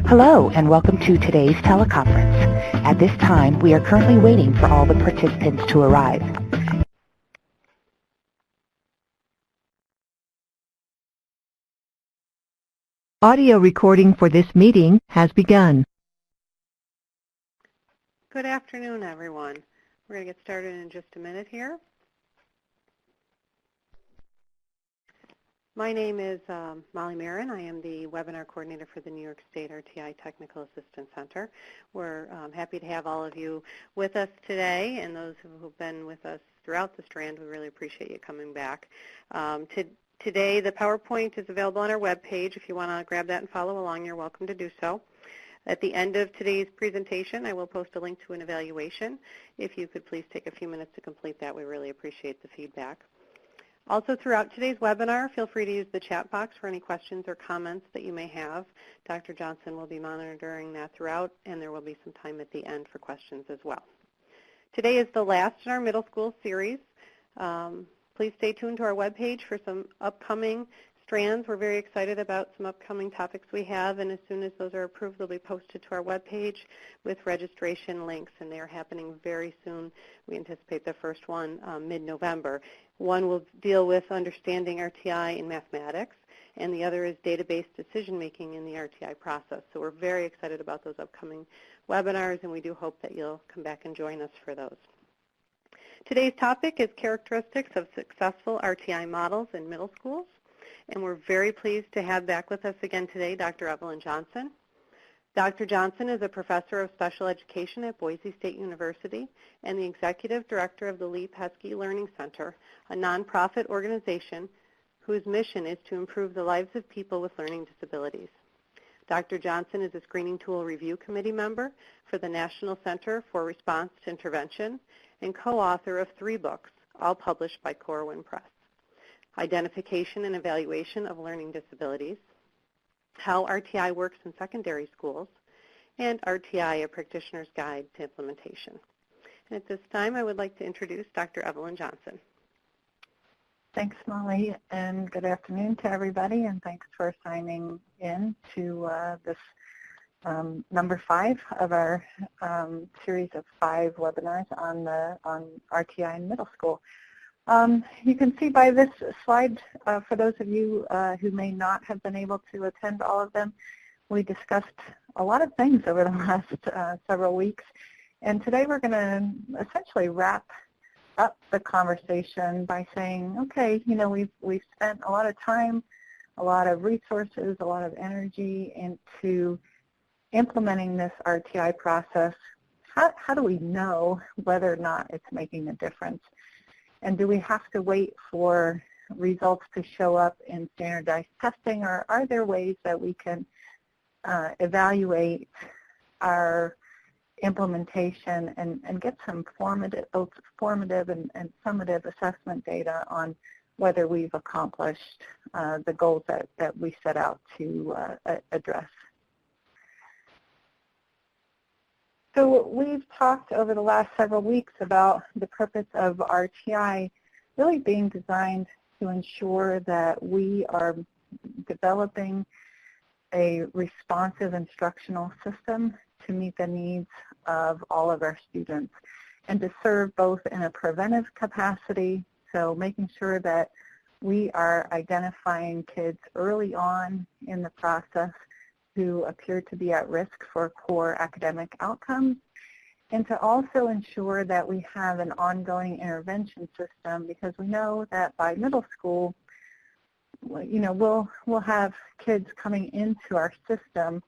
Hello and welcome to today's teleconference. At this time, we are currently waiting for all the participants to arrive. Audio recording for this meeting has begun. Good afternoon, everyone. We're going to get started in just a minute here. My name is Molly Marin. I am the webinar coordinator for the New York State RtI Technical Assistance Center. We're happy to have all of you with us today, and those who've been with us throughout the Strand, we really appreciate you coming back. Today, the PowerPoint is available on our webpage. If you want to grab that and follow along, you're welcome to do so. At the end of today's presentation, I will post a link to an evaluation. If you could please take a few minutes to complete that, we really appreciate the feedback. Also, throughout today's webinar, feel free to use the chat box for any questions or comments that you may have. Dr. Johnson will be monitoring that throughout, and there will be some time at the end for questions as well. Today is the last in our middle school series. Please stay tuned to our webpage for some upcoming strands. We're very excited about some upcoming topics we have, and as soon as those are approved, they'll be posted to our webpage with registration links, and they are happening very soon. We anticipate the first one mid-November. One will deal with understanding RTI in mathematics, and the other is database decision-making in the RTI process. So we're very excited about those upcoming webinars, and we do hope that you'll come back and join us for those. Today's topic is characteristics of successful RTI models in middle schools. And we're very pleased to have back with us again today Dr. Evelyn Johnson. Dr. Johnson is a professor of special education at Boise State University and the executive director of the Lee Pesky Learning Center, a nonprofit organization whose mission is to improve the lives of people with learning disabilities. Dr. Johnson is a screening tool review committee member for the National Center for Response to Intervention and co-author of 3 books, all published by Corwin Press: Identification and Evaluation of Learning Disabilities, How RTI Works in Secondary Schools, and RTI, A Practitioner's Guide to Implementation. And at this time, I would like to introduce Dr. Evelyn Johnson. Thanks, Molly, and good afternoon to everybody, and thanks for signing in to this number 5 of our series of 5 webinars on RTI in middle school. You can see by this slide, for those of you who may not have been able to attend all of them, we discussed a lot of things over the last several weeks. And today we're going to essentially wrap up the conversation by saying, okay, you know, we've spent a lot of time, a lot of resources, a lot of energy into implementing this RTI process. How do we know whether or not it's making a difference? And do we have to wait for results to show up in standardized testing, or are there ways that we can evaluate our implementation and get some formative and summative assessment data on whether we've accomplished the goals that we set out to address? So we've talked over the last several weeks about the purpose of RTI really being designed to ensure that we are developing a responsive instructional system to meet the needs of all of our students and to serve both in a preventive capacity, so making sure that we are identifying kids early on in the process who appear to be at risk for poor academic outcomes, and to also ensure that we have an ongoing intervention system, because we know that by middle school, you know, we'll have kids coming into our system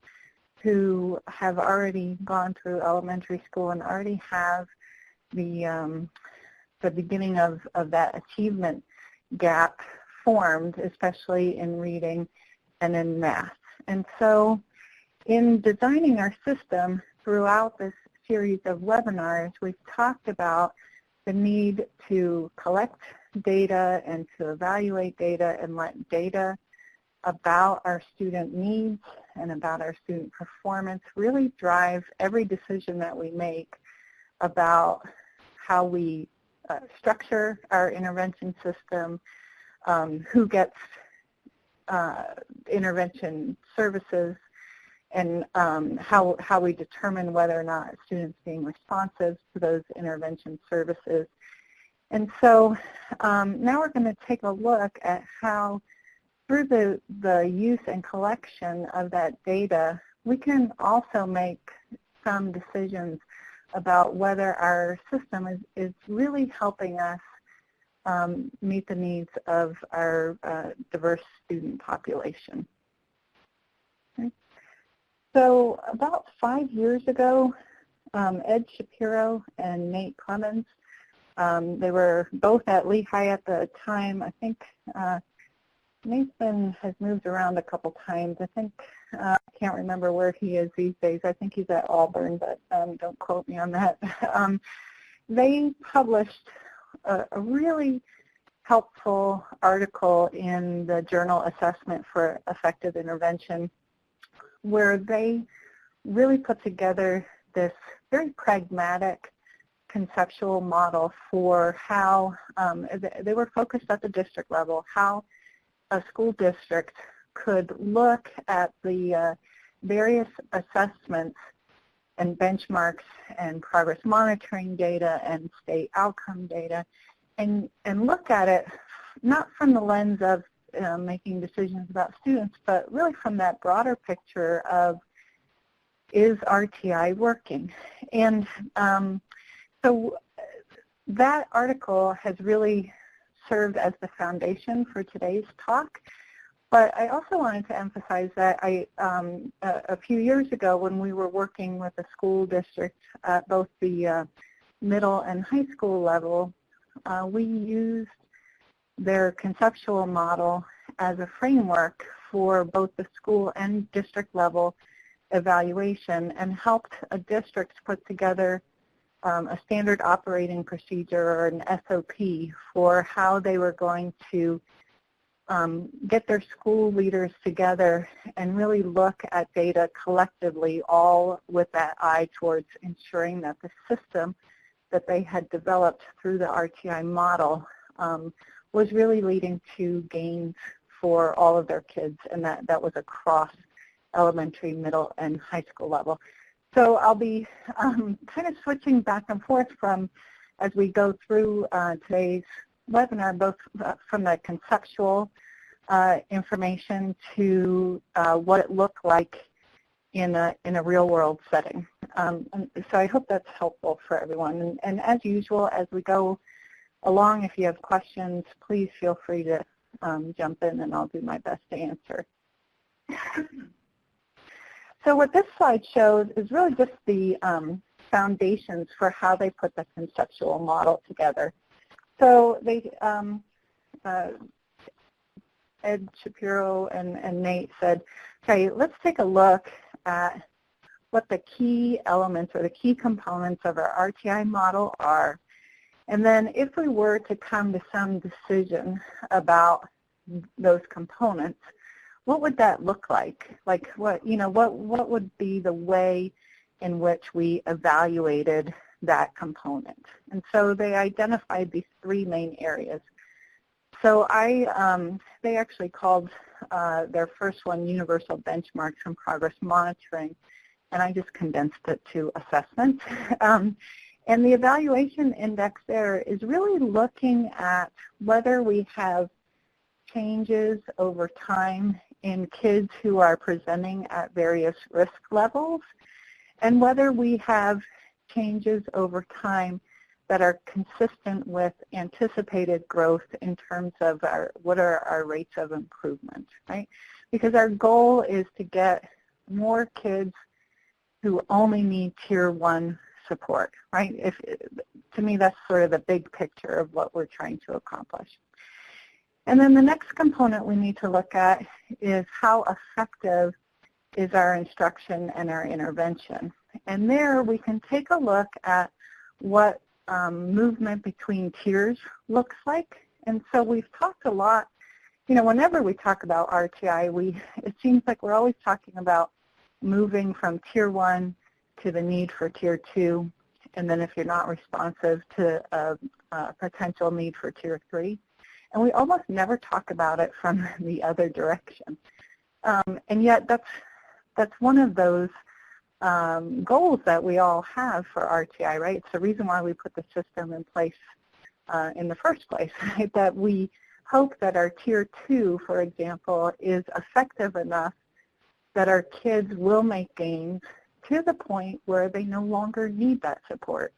who have already gone through elementary school and already have the beginning of that achievement gap formed, especially in reading and in math. And so in designing our system throughout this series of webinars, we've talked about the need to collect data and to evaluate data and let data about our student needs and about our student performance really drive every decision that we make about how we structure our intervention system, who gets intervention services and how we determine whether or not a student's being responsive to those intervention services. And so now we're going to take a look at how, through the use and collection of that data, we can also make some decisions about whether our system is really helping us meet the needs of our diverse student population. Okay. So about 5 years ago, Ed Shapiro and Nate Clemens, they were both at Lehigh at the time. I think Nathan has moved around a couple times. I think, I can't remember where he is these days. I think he's at Auburn, but don't quote me on that. They published a really helpful article in the journal Assessment for Effective Intervention, where they really put together this very pragmatic conceptual model for how they were focused at the district level, how a school district could look at the various assessments and benchmarks and progress monitoring data and state outcome data and look at it not from the lens of making decisions about students, but really from that broader picture of, is RTI working? And so that article has really served as the foundation for today's talk. But I also wanted to emphasize that a few years ago, when we were working with a school district at both the middle and high school level, we used their conceptual model as a framework for both the school and district level evaluation and helped a district put together a standard operating procedure or an SOP for how they were going to get their school leaders together and really look at data collectively, all with that eye towards ensuring that the system that they had developed through the RTI model was really leading to gains for all of their kids, and that was across elementary, middle, and high school level. So I'll be kind of switching back and forth from, as we go through today's webinar, both from the conceptual information to what it looked like in a real-world setting. So I hope that's helpful for everyone. And as usual, as we go along, if you have questions, please feel free to jump in, and I'll do my best to answer. So what this slide shows is really just the foundations for how they put the conceptual model together. So they, Ed Shapiro and Nate said, okay, let's take a look at what the key elements or the key components of our RTI model are. And then if we were to come to some decision about those components, what would that look like? Like what would be the way in which we evaluated that component? And so they identified these three main areas. So they actually called their first one Universal Benchmarks and Progress Monitoring, and I just condensed it to assessment. And the evaluation index there is really looking at whether we have changes over time in kids who are presenting at various risk levels, and whether we have changes over time that are consistent with anticipated growth in terms of what are our rates of improvement, right? Because our goal is to get more kids who only need Tier 1 support, right? To me, that's sort of the big picture of what we're trying to accomplish. And then the next component we need to look at is how effective is our instruction and our intervention. And there we can take a look at what movement between tiers looks like. And so we've talked a lot, whenever we talk about RTI, it seems like we're always talking about moving from Tier 1 to the need for Tier 2, and then if you're not responsive, to a potential need for Tier 3. and we almost never talk about it from the other direction. And yet that's one of those goals that we all have for RTI, right? It's the reason why we put the system in place in the first place, right? That we hope that our Tier 2, for example, is effective enough that our kids will make gains to the point where they no longer need that support.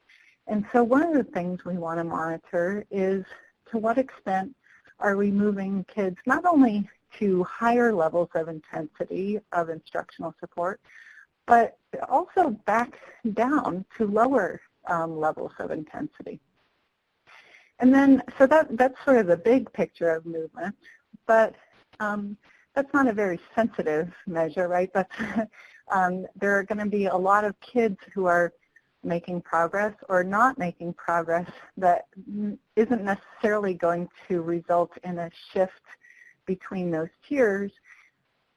And so one of the things we want to monitor is to what extent are we moving kids not only to higher levels of intensity of instructional support, but also back down to lower levels of intensity. And then, so that's sort of the big picture of movement, but that's not a very sensitive measure, right? That's, there are going to be a lot of kids who are making progress or not making progress that isn't necessarily going to result in a shift between those tiers,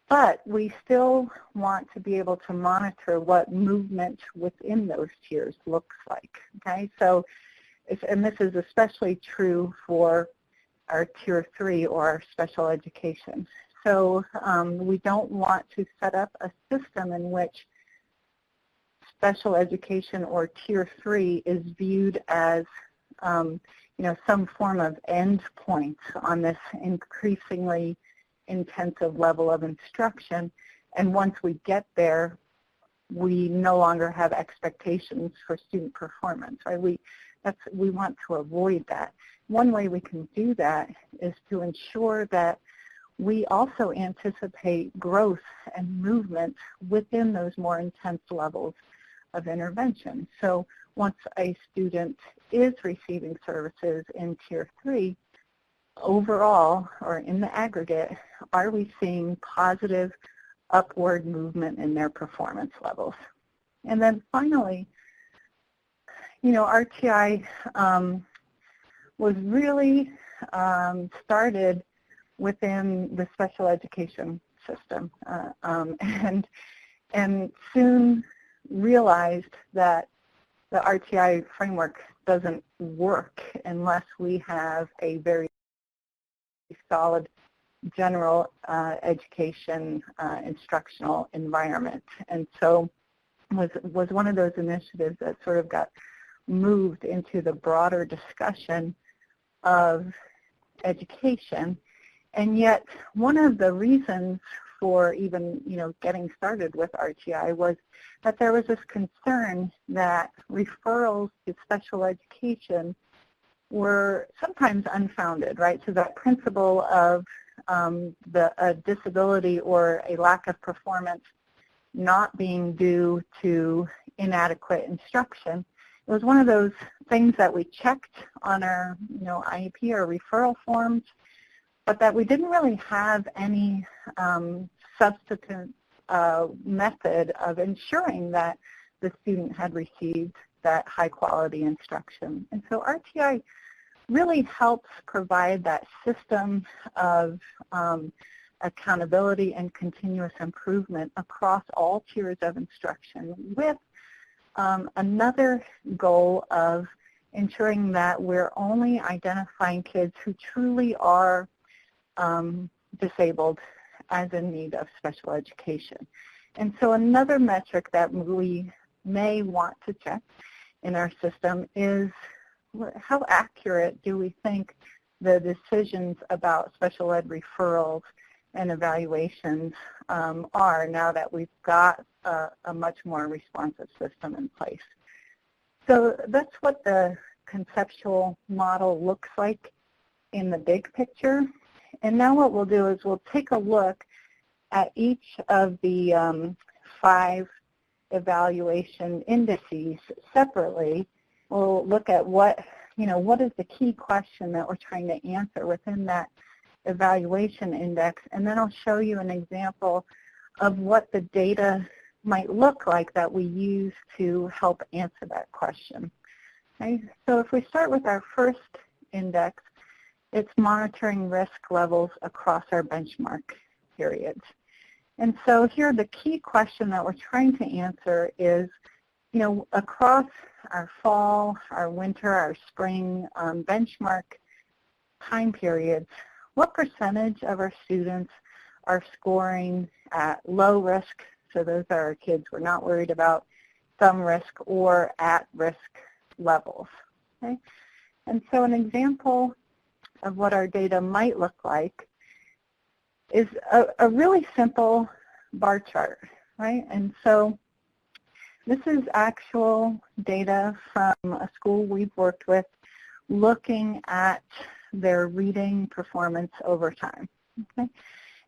but we still want to be able to monitor what movement within those tiers looks like, okay? So, and this is especially true for our Tier 3 or our special education. So we don't want to set up a system in which special education or Tier 3 is viewed as some form of end point on this increasingly intensive level of instruction. And once we get there, we no longer have expectations for student performance, right? We want to avoid that. One way we can do that is to ensure that we also anticipate growth and movement within those more intense levels of intervention. So once a student is receiving services in Tier 3, overall, or in the aggregate, are we seeing positive upward movement in their performance levels? And then finally, RTI was really started within the special education system and soon realized that the RTI framework doesn't work unless we have a very solid general education instructional environment. And so was one of those initiatives that sort of got moved into the broader discussion of education. And yet one of the reasons for even getting started with RTI was that there was this concern that referrals to special education were sometimes unfounded, right? So that principle of a disability or a lack of performance not being due to inadequate instruction. It was one of those things that we checked on our IEP or referral forms, but that we didn't really have any substitute method of ensuring that the student had received that high quality instruction. And so RTI really helps provide that system of accountability and continuous improvement across all tiers of instruction with another goal of ensuring that we're only identifying kids who truly are disabled as in need of special education. And so another metric that we may want to check in our system is how accurate do we think the decisions about special ed referrals and evaluations are now that we've got a much more responsive system in place. So that's what the conceptual model looks like in the big picture. And now what we'll do is we'll take a look at each of the 5 evaluation indices separately. We'll look at what is the key question that we're trying to answer within that evaluation index, and then I'll show you an example of what the data might look like that we use to help answer that question. Okay, so if we start with our first index, it's monitoring risk levels across our benchmark periods. And so here the key question that we're trying to answer is, across our fall, our winter, our spring benchmark time periods, what percentage of our students are scoring at low risk, so those are our kids we're not worried about, some risk, or at risk levels. Okay? And so an example of what our data might look like is a really simple bar chart, right? And so this is actual data from a school we've worked with looking at their reading performance over time. Okay?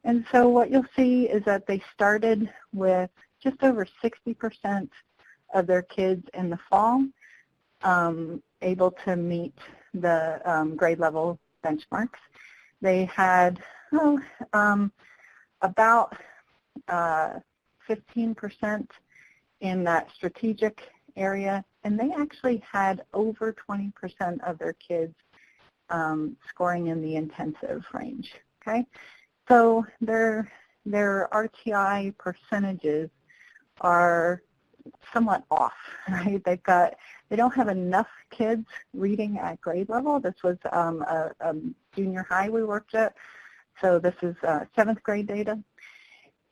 And so what you'll see is that they started with just over 60% of their kids in the fall able to meet the grade level benchmarks. They had about 15% in that strategic area, and they actually had over 20% of their kids scoring in the intensive range. Okay, so their RTI percentages are somewhat off, right? They don't have enough kids reading at grade level. This was a junior high we worked at, so this is 7th grade data,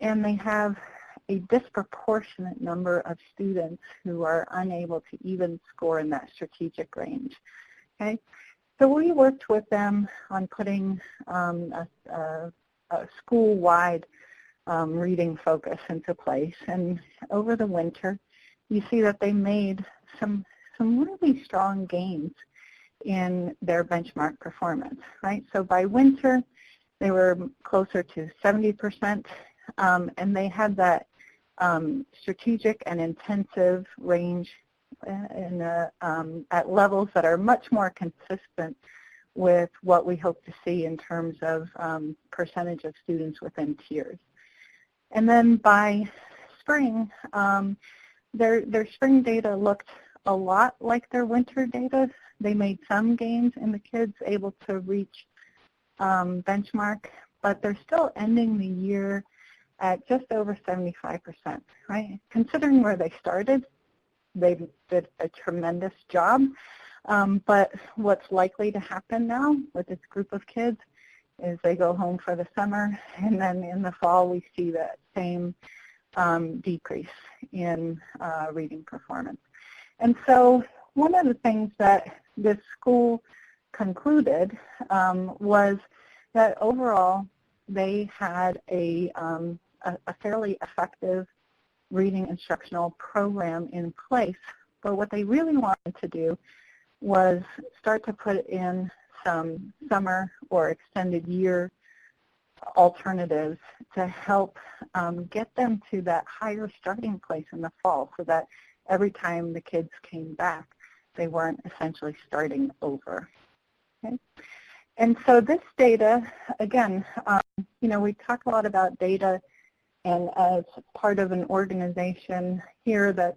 and they have a disproportionate number of students who are unable to even score in that strategic range. Okay, so we worked with them on putting a school-wide reading focus into place, and over the winter, you see that they made some really strong gains in their benchmark performance, right? So by winter, they were closer to 70%, and they had that strategic and intensive range at levels that are much more consistent with what we hope to see in terms of percentage of students within tiers. And then by spring, their spring data looked a lot like their winter data. They made some gains in the kids able to reach benchmark, but they're still ending the year at just over 75%, right? Considering where they started, they did a tremendous job. But what's likely to happen now with this group of kids is they go home for the summer, and then in the fall we see that same decrease in reading performance. And so one of the things that this school concluded was that overall they had a fairly effective reading instructional program in place, but what they really wanted to do was start to put in some summer or extended year alternatives to help get them to that higher starting place in the fall, so that every time the kids came back, they weren't essentially starting over. Okay? And so this data, again, we talk a lot about data, and as part of an organization here that's,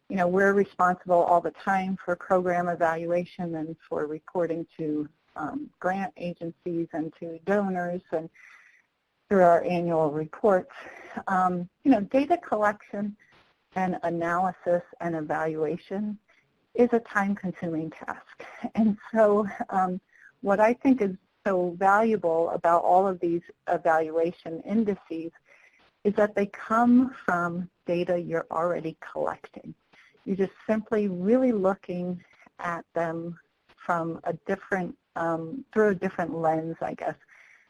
we're responsible all the time for program evaluation and for reporting to grant agencies and to donors and through our annual reports. Data collection and analysis and evaluation is a time-consuming task. And so what I think is so valuable about all of these evaluation indices is that they come from data you're already collecting. You're just simply really looking at them from a different, through a different lens, I guess,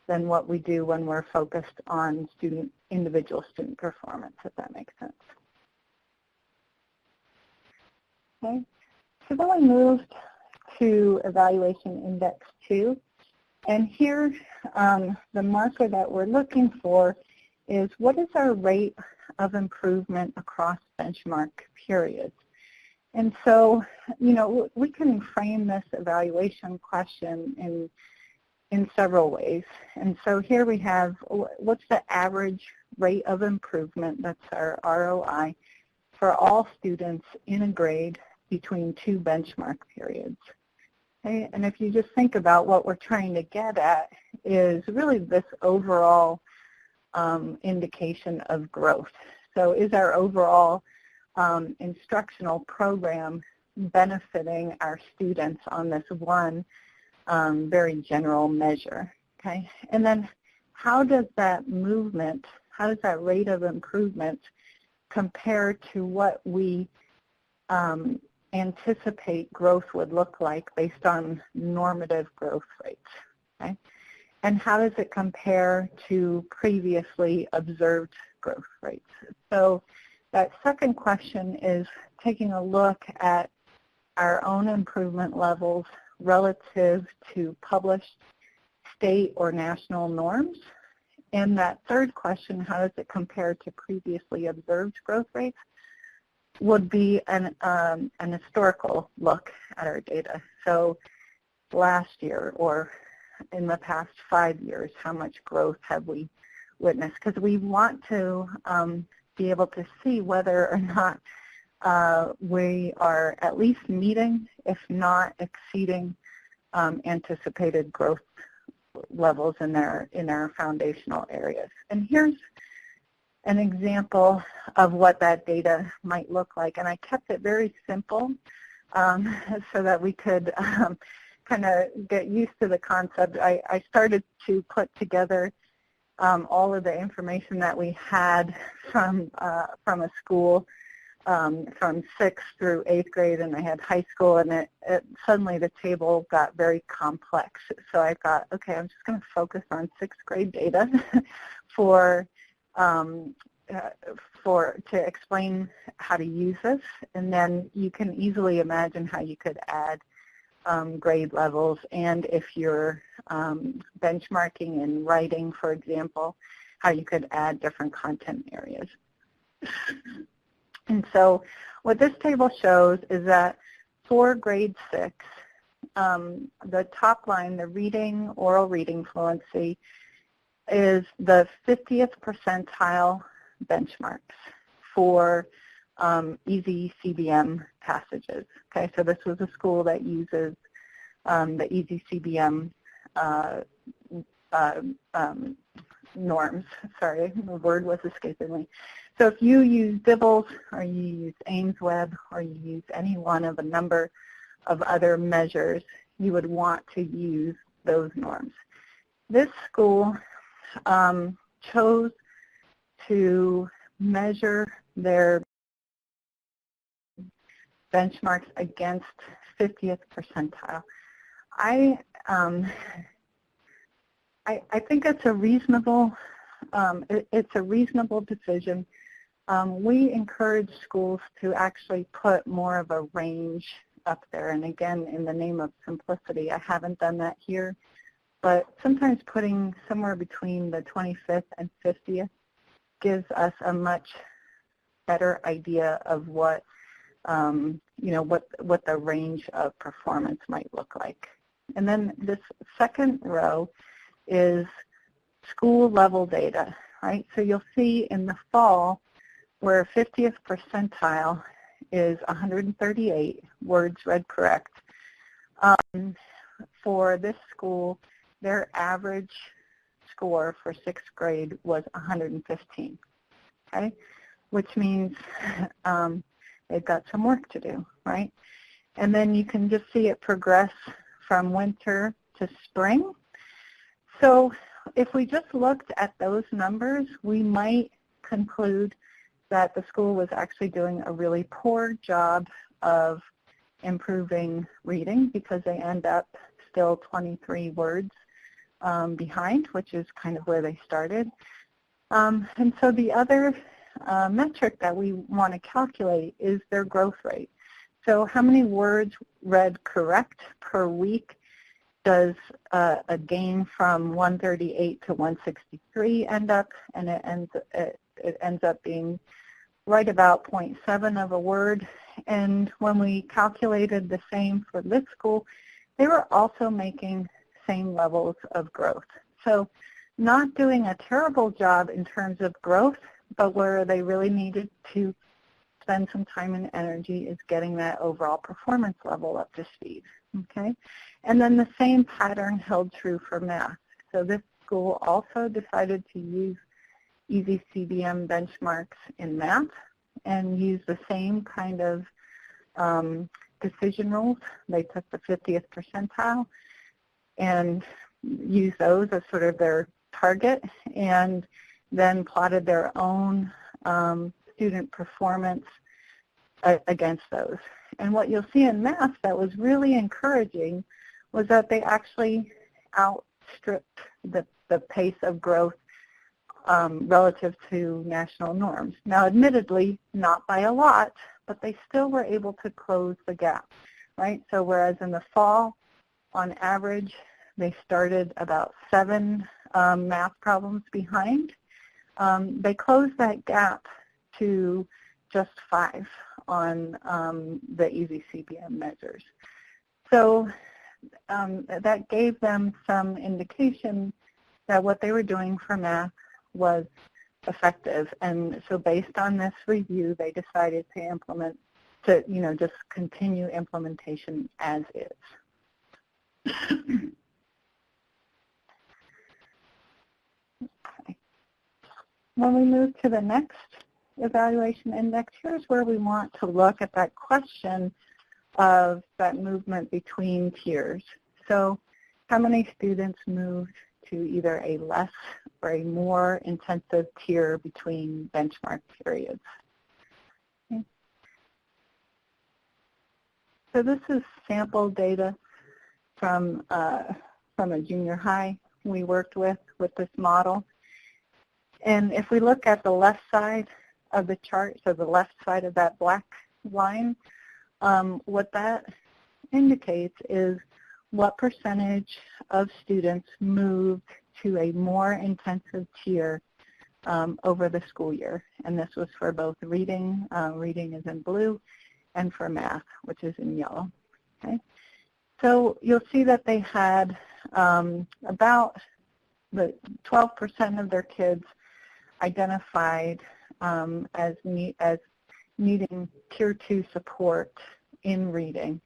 than what we do when we're focused on individual student performance, if that makes sense. Okay, so then we moved to Evaluation Index 2, and here the marker that we're looking for is what is our rate of improvement across benchmark periods. And so, we can frame this evaluation question in several ways. And so here we have what's the average rate of improvement, that's our ROI, for all students in a grade between two benchmark periods. Okay? And if you just think about what we're trying to get at is really this overall indication of growth. So is our overall instructional program benefiting our students on this one very general measure, okay? And then how does that movement, how does that rate of improvement compare to what we anticipate growth would look like based on normative growth rates, okay? And how does it compare to previously observed growth rates? So that second question is taking a look at our own improvement levels relative to published state or national norms. And that third question, how does it compare to previously observed growth rates, would be an historical look at our data. So last year or in the past 5 years, how much growth have we witnessed? Because we want to be able to see whether or not we are at least meeting, if not exceeding, anticipated growth levels in our foundational areas. And here's an example of what that data might look like. And I kept it very simple so that we could kind of get used to the concept. I started to put together all of the information that we had from a school from 6th through 8th grade, and I had high school, and suddenly the table got very complex. So I thought, okay, I'm just going to focus on 6th grade data to explain how to use this, and then you can easily imagine how you could add grade levels, and if you're benchmarking in writing, for example, how you could add different content areas. And so what this table shows is that for grade 6, the top line, the reading, oral reading fluency, is the 50th percentile benchmarks for easy CBM passages. Okay, so this was a school that uses the easy CBM norms. Sorry, the word was escaping me. So if you use Dibbles or you use AimsWeb or you use any one of a number of other measures, you would want to use those norms. This school chose to measure their benchmarks against 50th percentile. I think it's a reasonable decision. We encourage schools to actually put more of a range up there, and again, in the name of simplicity, I haven't done that here, but sometimes putting somewhere between the 25th and 50th gives us a much better idea of what what the range of performance might look like. And then this second row is school level data, right? So you'll see in the fall where 50th percentile is 138 words read correct. For this school, their average score for 6th grade was 115, okay? Which means they've got some work to do, right? And then you can just see it progress from winter to spring. So if we just looked at those numbers, we might conclude that the school was actually doing a really poor job of improving reading because they end up still 23 words behind, which is kind of where they started. And so the other metric that we want to calculate is their growth rate. So how many words read correct per week does a gain from 138 to 163 end up? And it ends up being right about 0.7 of a word. And when we calculated the same for this school, they were also making same levels of growth. So not doing a terrible job in terms of growth, but where they really needed to spend some time and energy is getting that overall performance level up to speed, okay? And then the same pattern held true for math. So this school also decided to use easy CBM benchmarks in math and use the same kind of decision rules. They took the 50th percentile, and used those as sort of their target, and then plotted their own student performance against those. And what you'll see in math that was really encouraging was that they actually outstripped the pace of growth relative to national norms. Now, admittedly, not by a lot, but they still were able to close the gap, right? So whereas in the fall, on average, they started about 7 math problems behind, they closed that gap to just 5 on the easy CBM measures. So that gave them some indication that what they were doing for math was effective. And so based on this review, they decided to implement, to just continue implementation as is. Okay. When we move to the next evaluation index, here's where we want to look at that question of that movement between tiers. So how many students moved to either a less or a more intensive tier between benchmark periods? Okay. So this is sample data from a junior high we worked with this model. And if we look at the left side of the chart, so the left side of that black line, what that indicates is what percentage of students moved to a more intensive tier over the school year. And this was for both reading, reading is in blue, and for math, which is in yellow. Okay. So you'll see that they had about the 12% of their kids identified as needing Tier 2 support in reading,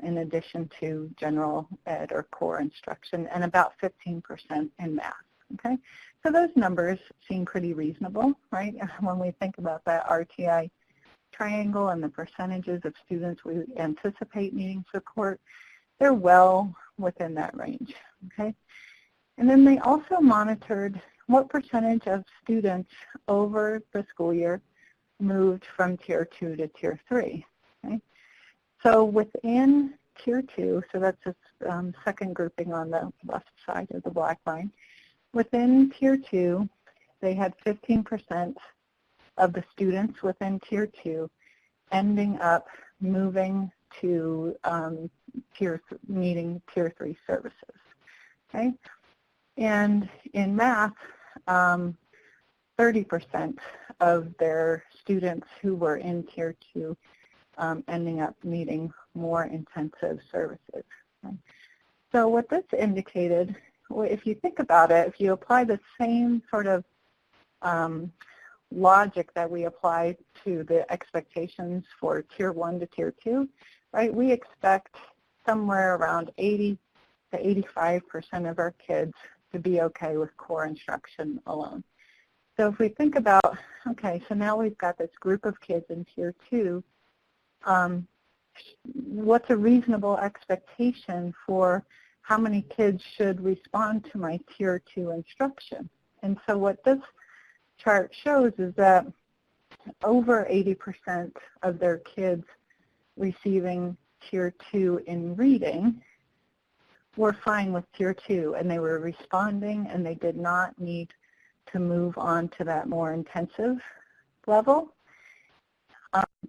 in addition to general ed or core instruction, and about 15% in math. Okay, so those numbers seem pretty reasonable, right? When we think about that RtI triangle and the percentages of students we anticipate needing support, they're well within that range. Okay, and then they also monitored what percentage of students over the school year moved from Tier 2 to Tier 3. Okay? So within Tier 2, so that's the second grouping on the left side of the black line, within Tier 2, they had 15% of the students within Tier 2 ending up moving to needing Tier 3 services. Okay? And in math, 30% of their students who were in Tier 2 ending up needing more intensive services. Okay. So what this indicated, if you think about it, if you apply the same sort of logic that we apply to the expectations for Tier 1 to Tier 2, right, we expect somewhere around 80 to 85% of our kids to be okay with core instruction alone. So if we think about, okay, so now we've got this group of kids in Tier 2, what's a reasonable expectation for how many kids should respond to my Tier 2 instruction? And so what this chart shows is that over 80% of their kids receiving Tier 2 in reading were fine with Tier 2, and they were responding, and they did not need to move on to that more intensive level.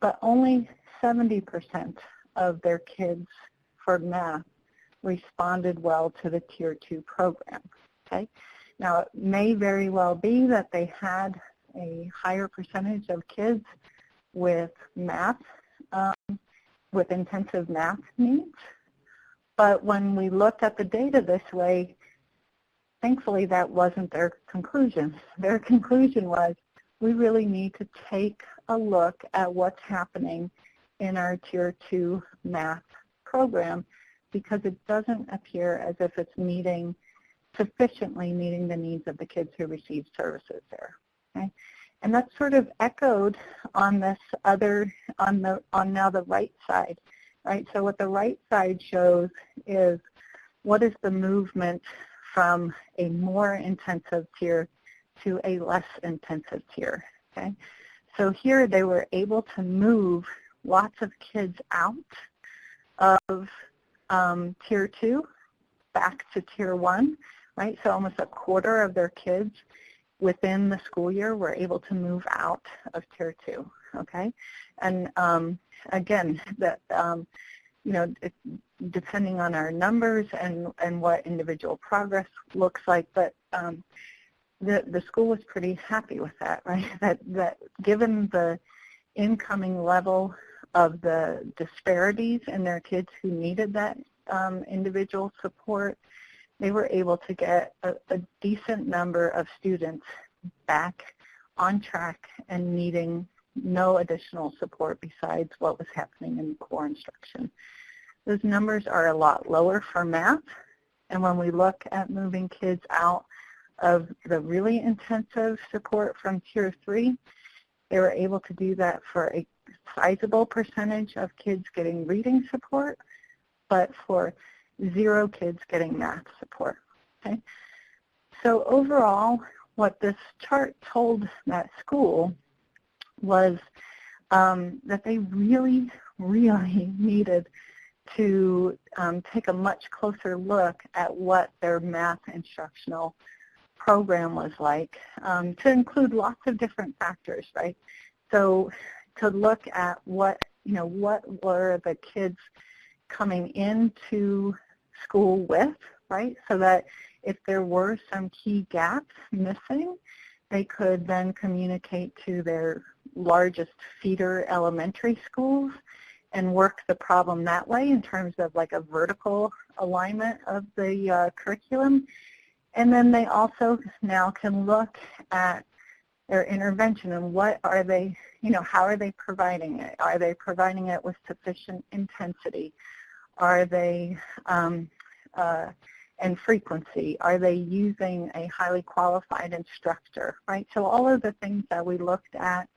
But only 70% of their kids for math responded well to the Tier 2 program. Okay? Now, it may very well be that they had a higher percentage of kids with math, with intensive math needs. But when we looked at the data this way, thankfully that wasn't their conclusion. Their conclusion was, we really need to take a look at what's happening in our Tier 2 math program, because it doesn't appear as if it's sufficiently meeting the needs of the kids who receive services there. Okay? And that's sort of echoed on this other, on now the right side. Right? So what the right side shows is what is the movement from a more intensive tier to a less intensive tier, okay? So here they were able to move lots of kids out of Tier 2 back to Tier 1, right? So almost a quarter of their kids within the school year were able to move out of Tier 2, okay? And again, that you know, depending on our numbers and what individual progress looks like, but the school was pretty happy with that, right? That given the incoming level of the disparities in their kids who needed that individual support, they were able to get a decent number of students back on track and needing no additional support besides what was happening in core instruction. Those numbers are a lot lower for math, and when we look at moving kids out of the really intensive support from Tier 3, they were able to do that for a sizable percentage of kids getting reading support, but for 0 kids getting math support, okay? So overall, what this chart told that school was that they really, really needed to take a much closer look at what their math instructional program was like, to include lots of different factors, right? So to look at what were the kids coming into school with, right? So that if there were some key gaps missing, they could then communicate to their largest feeder elementary schools and work the problem that way in terms of like a vertical alignment of the curriculum. And then they also now can look at their intervention and what are they, how are they providing it? Are they providing it with sufficient intensity? Are they, and frequency? Are they using a highly qualified instructor, right? So all of the things that we looked at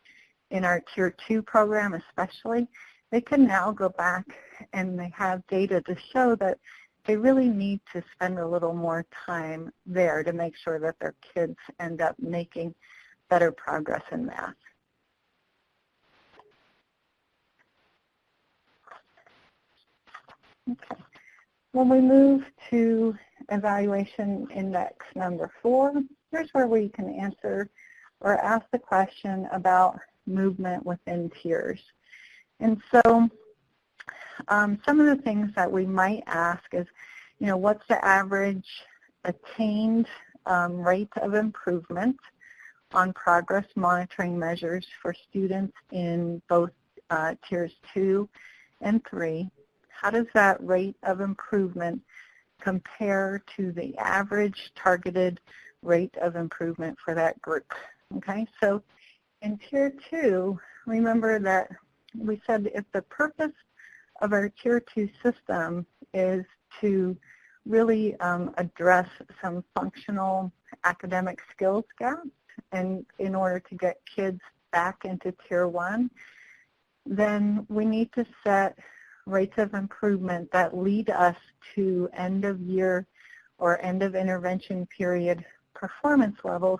in our Tier 2 program especially, they can now go back and they have data to show that they really need to spend a little more time there to make sure that their kids end up making better progress in math. Okay. When we move to evaluation index number 4, here's where we can answer or ask the question about movement within tiers. And so some of the things that we might ask is, what's the average attained rate of improvement on progress monitoring measures for students in both tiers 2 and 3? How does that rate of improvement compare to the average targeted rate of improvement for that group? Okay, so in Tier 2, remember that we said if the purpose of our Tier 2 system is to really address some functional academic skills gaps, and in order to get kids back into Tier 1, then we need to set rates of improvement that lead us to end of year or end of intervention period performance levels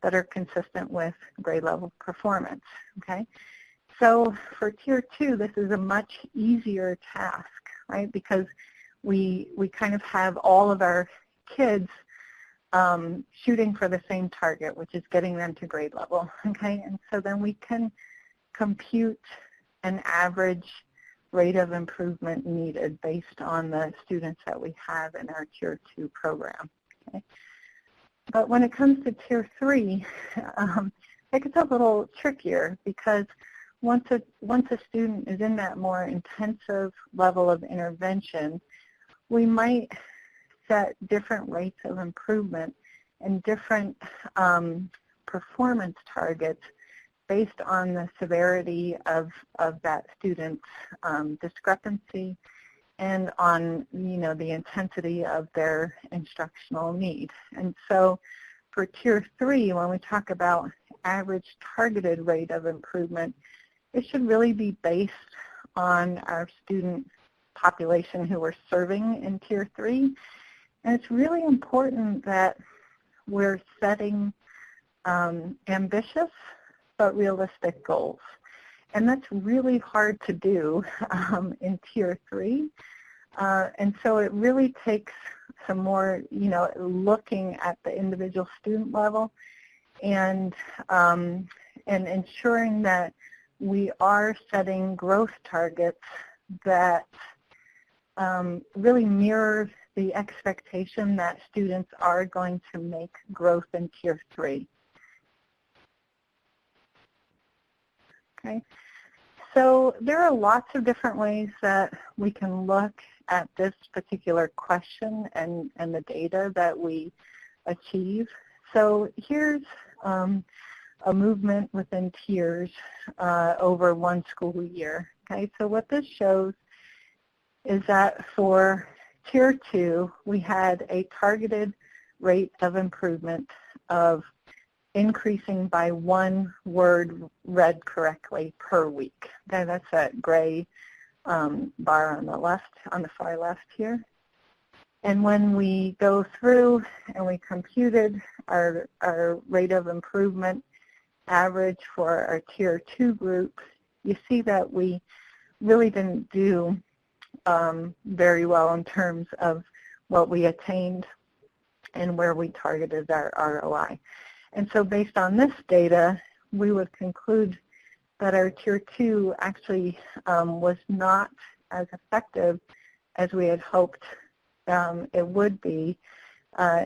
that are consistent with grade level performance, okay? So for Tier 2, this is a much easier task, right? Because we kind of have all of our kids shooting for the same target, which is getting them to grade level, okay? And so then we can compute an average rate of improvement needed based on the students that we have in our Tier 2 program, okay? But when it comes to Tier 3, it gets a little trickier because once a student is in that more intensive level of intervention, we might set different rates of improvement and different performance targets based on the severity of that student's discrepancy and on, the intensity of their instructional need. And so for Tier 3, when we talk about average targeted rate of improvement, it should really be based on our student population who we're serving in Tier 3 And it's really important that we're setting ambitious but realistic goals. And that's really hard to do in Tier 3. And so it really takes some more, looking at the individual student level and ensuring that we are setting growth targets that really mirror the expectation that students are going to make growth in Tier 3. Okay, so there are lots of different ways that we can look at this particular question and the data that we achieve. So here's a movement within tiers over one school year. Okay, so what this shows is that for Tier 2, we had a targeted rate of improvement of increasing by 1 word read correctly per week. Okay, that's that gray bar on the left, on the far left here. And when we go through and we computed our rate of improvement average for our Tier 2 group, you see that we really didn't do very well in terms of what we attained and where we targeted our ROI. And so based on this data, we would conclude that our Tier 2 actually was not as effective as we had hoped it would be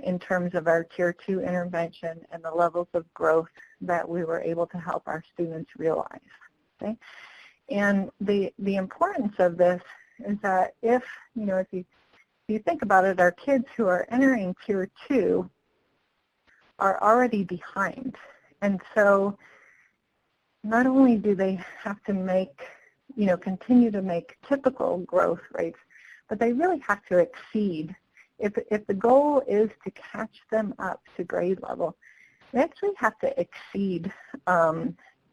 in terms of our Tier 2 intervention and the levels of growth that we were able to help our students realize. Okay? And the importance of this is that if you think about it, our kids who are entering Tier 2 are already behind. And so not only do they have to make, continue to make typical growth rates, but they really have to exceed. If the goal is to catch them up to grade level, they actually have to exceed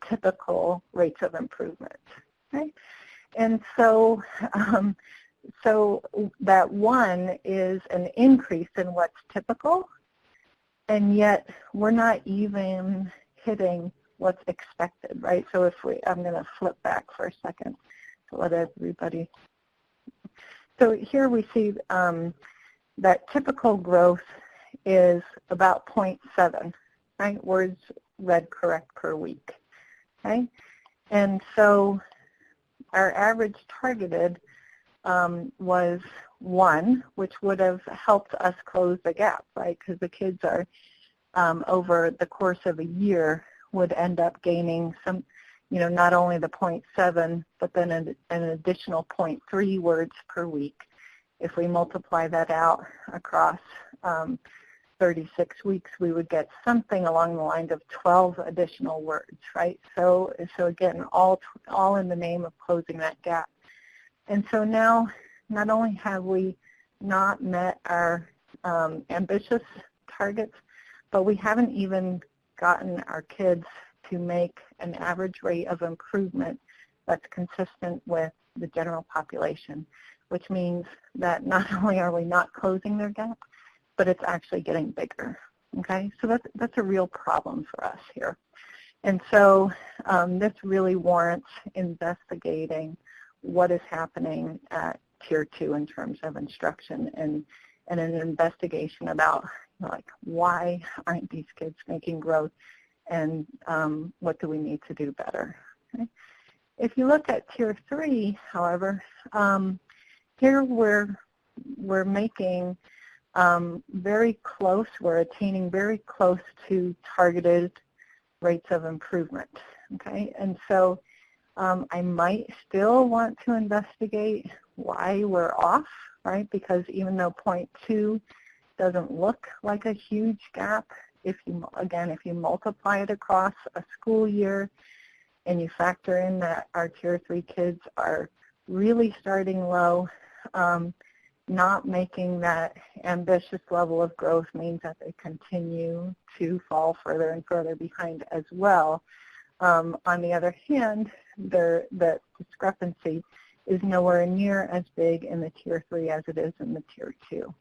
typical rates of improvement. Okay? And so, so that 1 is an increase in what's typical, and yet we're not even hitting what's expected, right? So if I'm going to flip back for a second to let everybody. So here we see that typical growth is about 0.7, right? Words read correct per week, okay? And so our average targeted was 1, which would have helped us close the gap, right? Because the kids are, over the course of a year, would end up gaining some, not only the 0.7, but then an additional 0.3 words per week. If we multiply that out across 36 weeks, we would get something along the lines of 12 additional words, right? So again, all in the name of closing that gap. And so now, not only have we not met our ambitious targets, but we haven't even gotten our kids to make an average rate of improvement that's consistent with the general population, which means that not only are we not closing their gap, but it's actually getting bigger. Okay, so that's a real problem for us here. And so this really warrants investigating what is happening at Tier 2 in terms of instruction and an investigation about why aren't these kids making growth and what do we need to do better. Okay? If you look at Tier 3, however, here we're making very close, we're attaining very close to targeted rates of improvement. Okay, and so I might still want to investigate why we're off, right? Because even though 0.2 doesn't look like a huge gap, if you multiply it across a school year and you factor in that our Tier 3 kids are really starting low, not making that ambitious level of growth means that they continue to fall further and further behind as well. On the other hand, the discrepancy is nowhere near as big in the Tier 3 as it is in the Tier 2.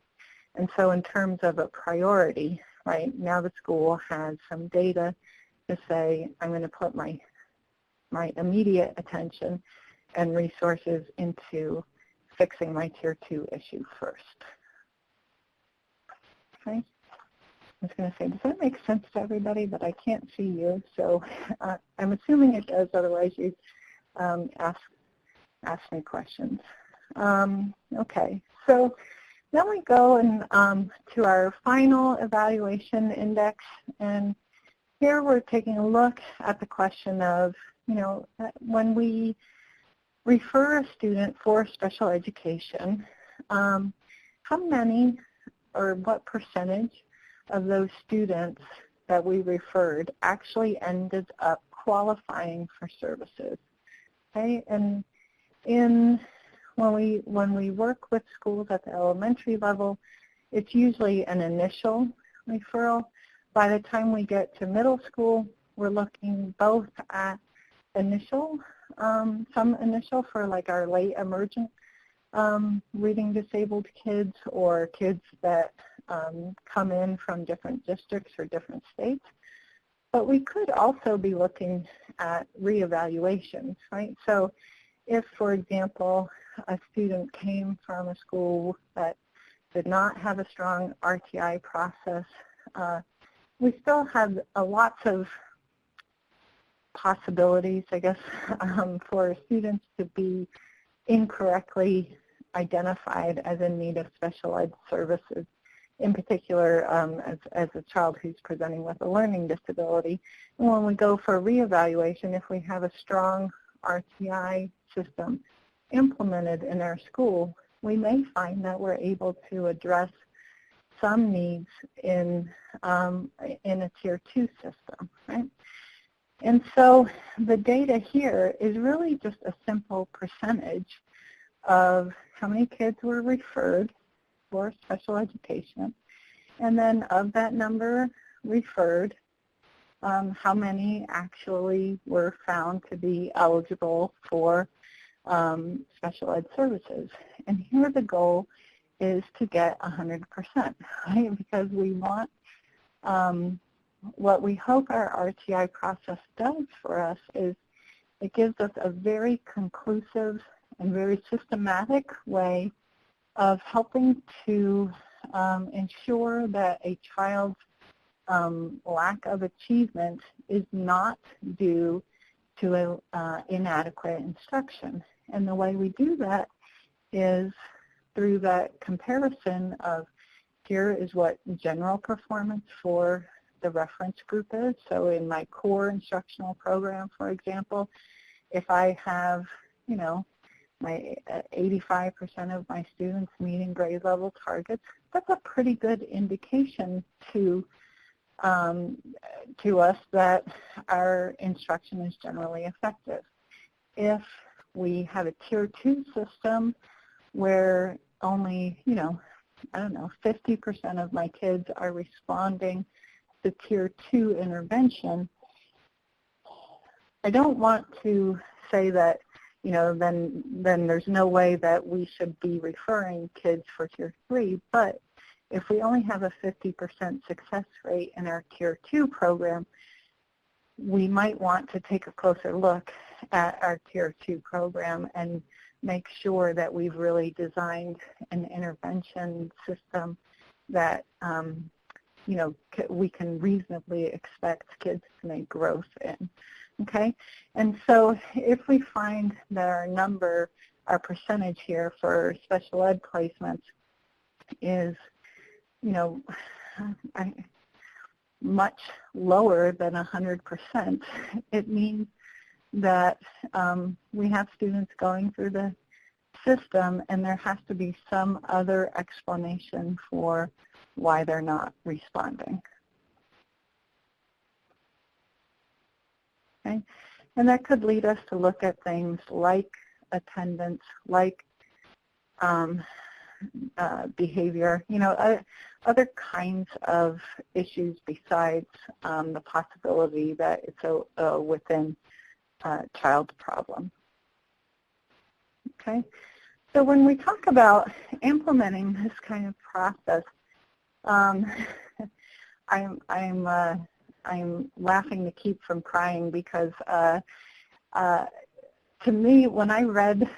And so in terms of a priority, right, now the school has some data to say, I'm going to put my immediate attention and resources into fixing my Tier 2 issue first. Okay. I was going to say, does that make sense to everybody? But I can't see you, so I'm assuming it does. Otherwise, you ask me questions. Okay, so then we go to our final evaluation index, and here we're taking a look at the question of, when we refer a student for special education, how many or what percentage of those students that we referred actually ended up qualifying for services? Okay, and when we work with schools at the elementary level, it's usually an initial referral. By the time we get to middle school, we're looking both at initial, some initial for like our late emergent reading disabled kids or kids that come in from different districts or different states. But we could also be looking at reevaluations, right? So if, for example, a student came from a school that did not have a strong RtI process, we still have lots of possibilities, I guess, for students to be incorrectly identified as in need of special ed services, in particular as a child who's presenting with a learning disability. And when we go for reevaluation, if we have a strong RtI system implemented in our school, we may find that we're able to address some needs in a Tier 2 system, right? And so the data here is really just a simple percentage of how many kids were referred for special education, and then of that number referred, how many actually were found to be eligible for special ed services. And here the goal is to get 100%, right? Because we want, what we hope our RtI process does for us is it gives us a very conclusive and very systematic way of helping to ensure that a child's lack of achievement is not due to inadequate instruction. And the way we do that is through that comparison of here is what general performance for the reference group is. So in my core instructional program, for example, if I have, my 85% of my students meeting grade level targets, that's a pretty good indication to us that our instruction is generally effective. If we have a Tier 2 system where only, 50% of my kids are responding to Tier 2 intervention, I don't want to say that, then there's no way that we should be referring kids for Tier 3, but if we only have a 50% success rate in our Tier 2 program, we might want to take a closer look at our Tier 2 program and make sure that we've really designed an intervention system that, we can reasonably expect kids to make growth in. Okay, and so if we find that our percentage here for special ed placements is, much lower than 100%, it means that we have students going through the system and there has to be some other explanation for why they're not responding. Okay? And that could lead us to look at things like attendance, like behavior, other kinds of issues besides the possibility that it's a within child problem. Okay, so when we talk about implementing this kind of process, I'm laughing to keep from crying because to me, when I read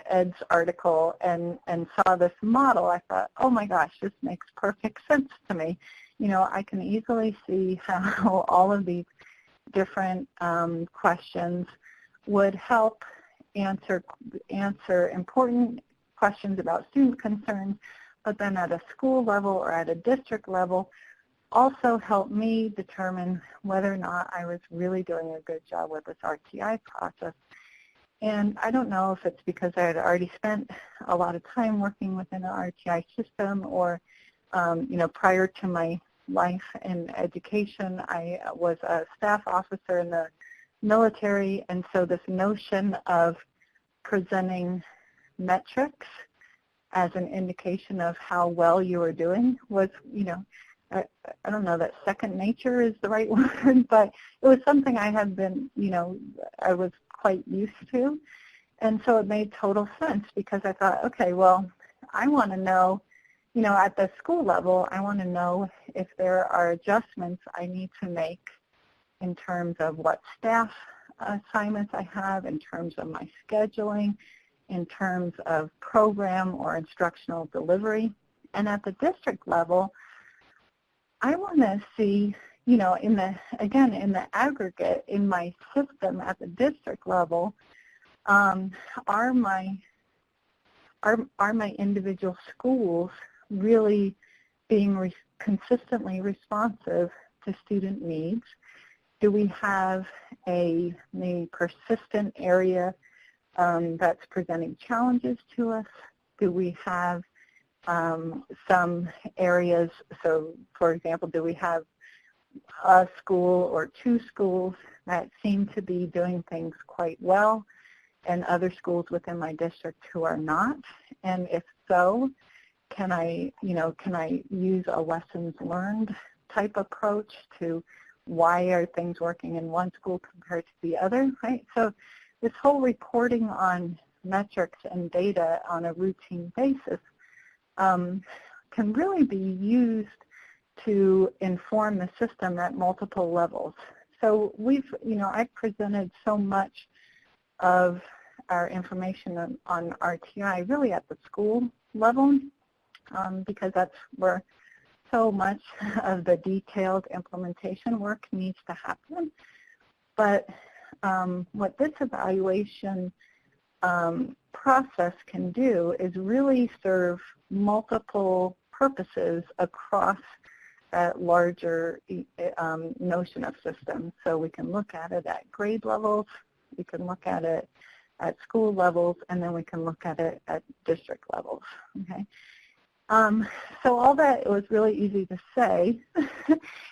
Ed's article and saw this model, I thought, oh my gosh, this makes perfect sense to me. You know, I can easily see how all of these different questions would help answer important questions about student concerns, but then at a school level or at a district level, also help me determine whether or not I was really doing a good job with this RtI process. And I don't know if it's because I had already spent a lot of time working within an RtI system, or you know, prior to my life in education, I was a staff officer in the military, and so this notion of presenting metrics as an indication of how well you were doing was, you know, I don't know that second nature is the right word, but it was something I had been, you know, I was quite used to. And so it made total sense because I thought, okay, well, I want to know, you know, at the school level, I want to know if there are adjustments I need to make in terms of what staff assignments I have, in terms of my scheduling, in terms of program or instructional delivery. And at the district level, I want to see, you know, in the aggregate, in my system at the district level, are my individual schools really being consistently responsive to student needs? Do we have a maybe persistent area that's presenting challenges to us? Do we have some areas, so for example, do we have a school or two schools that seem to be doing things quite well and other schools within my district who are not? And if so, can I use a lessons learned type approach to why are things working in one school compared to the other, right? So this whole reporting on metrics and data on a routine basis can really be used to inform the system at multiple levels. So I've presented so much of our information on RtI really at the school level because that's where so much of the detailed implementation work needs to happen. But what this evaluation process can do is really serve multiple purposes across that larger notion of systems. So we can look at it at grade levels, we can look at it at school levels, and then we can look at it at district levels, okay? So all that was really easy to say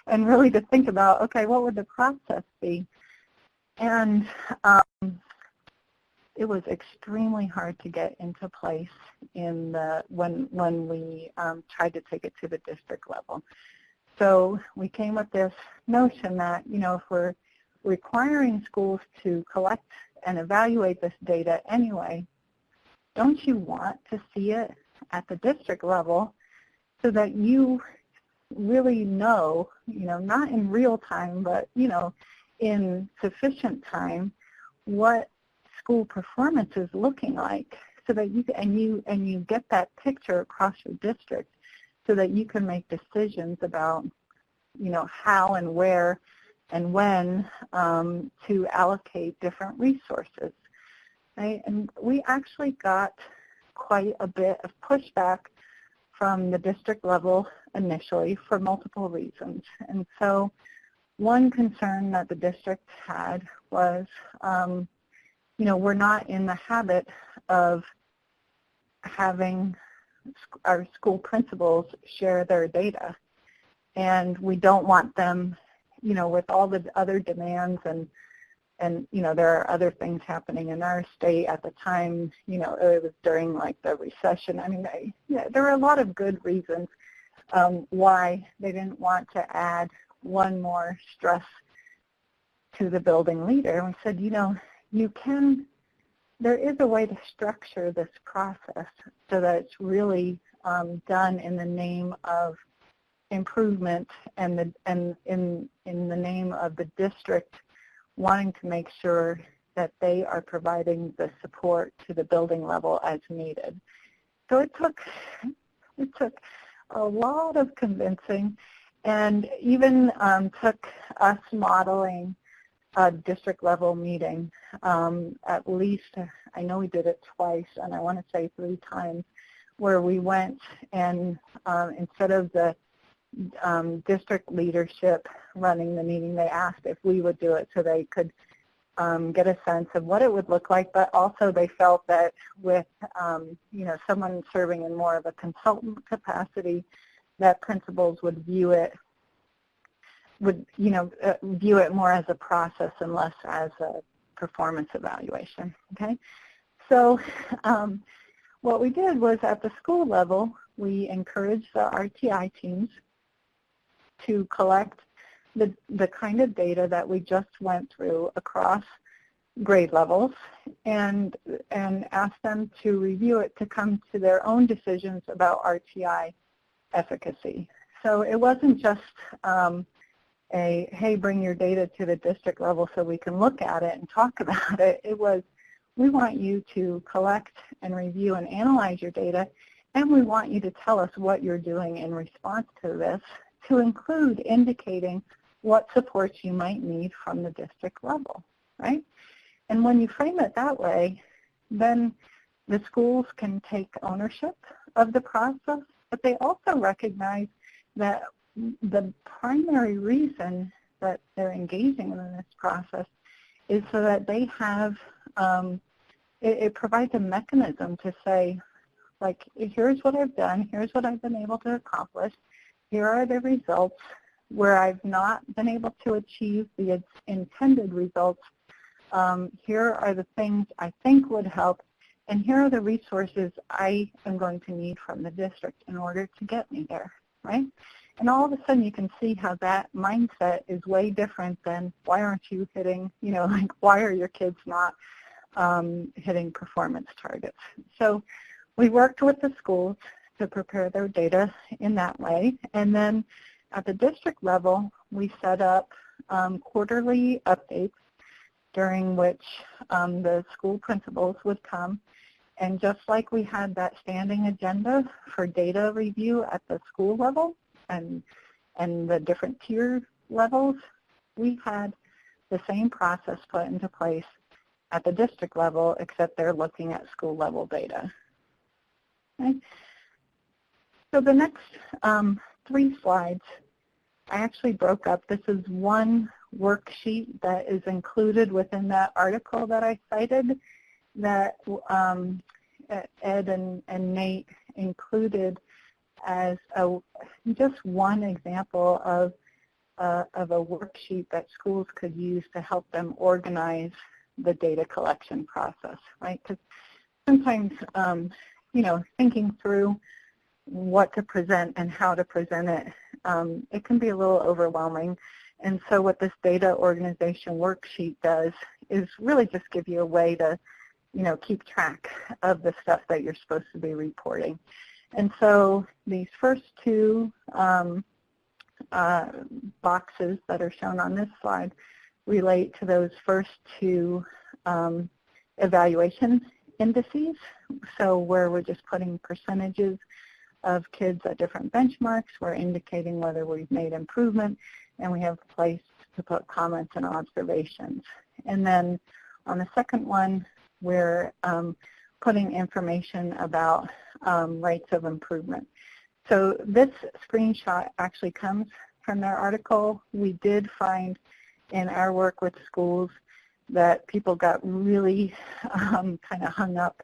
and really to think about, okay, what would the process be? And it was extremely hard to get into place in when we tried to take it to the district level. So we came with this notion that, you know, if we're requiring schools to collect and evaluate this data anyway, don't you want to see it at the district level so that you really know, you know, not in real time, but, you know, in sufficient time, what school performance is looking like, so that you get that picture across your district so that you can make decisions about, you know, how and where and when to allocate different resources, right? And we actually got quite a bit of pushback from the district level initially for multiple reasons. And so one concern that the district had was, you know, we're not in the habit of having our school principals share their data. And we don't want them, you know, with all the other demands and you know, there are other things happening in our state at the time, you know, it was during like the recession. I mean, there were a lot of good reasons why they didn't want to add one more stress to the building leader. And we said, you know, there is a way to structure this process so that it's really done in the name of improvement and in the name of the district wanting to make sure that they are providing the support to the building level as needed. So it took a lot of convincing, and even took us modeling a district level meeting. At least, I know we did it twice, and I want to say 3 times, where we went and instead of the district leadership running the meeting, they asked if we would do it so they could get a sense of what it would look like, but also they felt that with someone serving in more of a consultant capacity, that principals would view it more as a process and less as a performance evaluation. Okay, so what we did was at the school level, we encouraged the RtI teams to collect the kind of data that we just went through across grade levels and ask them to review it to come to their own decisions about RtI efficacy. So it wasn't just hey, bring your data to the district level so we can look at it and talk about it. It was, we want you to collect and review and analyze your data, and we want you to tell us what you're doing in response to this, to include indicating what supports you might need from the district level, right? And when you frame it that way, then the schools can take ownership of the process, but they also recognize that the primary reason that they're engaging in this process is so that they have, it provides a mechanism to say, like, here's what I've done, here's what I've been able to accomplish, here are the results. Where I've not been able to achieve the intended results, here are the things I think would help, and here are the resources I am going to need from the district in order to get me there, right? And all of a sudden you can see how that mindset is way different than why aren't you hitting, like why are your kids not hitting performance targets? So we worked with the schools to prepare their data in that way, and then at the district level, we set up quarterly updates during which the school principals would come. And just like we had that standing agenda for data review at the school level and the different tier levels, we had the same process put into place at the district level, except they're looking at school level data. Okay. So the next 3 slides, I actually broke up. This is one worksheet that is included within that article that I cited that Ed and Nate included as just one example of a worksheet that schools could use to help them organize the data collection process, right? Because sometimes, thinking through what to present and how to present it, it can be a little overwhelming. And so what this data organization worksheet does is really just give you a way to, keep track of the stuff that you're supposed to be reporting. And so these first 2 boxes that are shown on this slide relate to those first 2 evaluation indices. So where we're just putting percentages of kids at different benchmarks, we're indicating whether we've made improvement, and we have a place to put comments and observations. And then on the second one, we're putting information about rates of improvement. So this screenshot actually comes from their article. We did find in our work with schools that people got really kind of hung up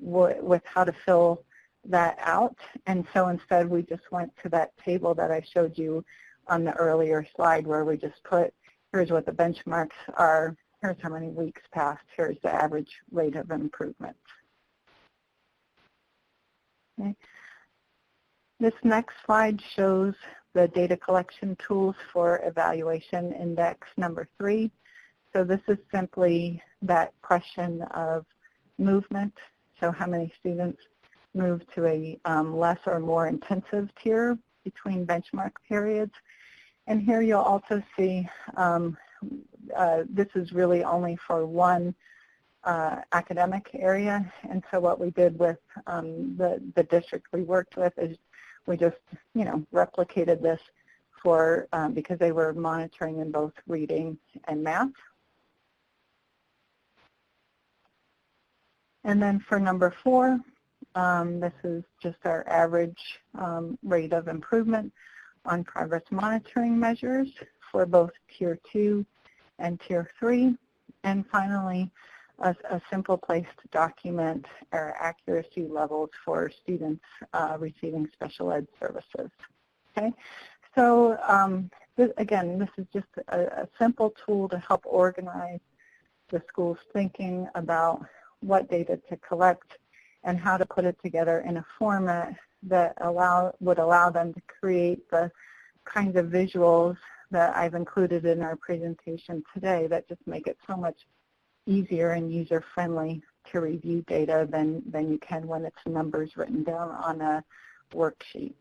with how to fill that out, and so instead we just went to that table that I showed you on the earlier slide where we just put, here's what the benchmarks are, here's how many weeks passed, here's the average rate of improvement. Okay. This next slide shows the data collection tools for evaluation index number 3. So this is simply that question of movement, so how many students move to a less or more intensive tier between benchmark periods. And here you'll also see this is really only for one academic area. And so what we did with the district we worked with is we just, replicated this for, because they were monitoring in both reading and math. And then for number 4, this is just our average rate of improvement on progress monitoring measures for both Tier 2 and Tier 3. And finally, a simple place to document our accuracy levels for students receiving special ed services. Okay, so again, this is just a simple tool to help organize the school's thinking about what data to collect and how to put it together in a format that would allow them to create the kinds of visuals that I've included in our presentation today that just make it so much easier and user-friendly to review data than you can when it's numbers written down on a worksheet.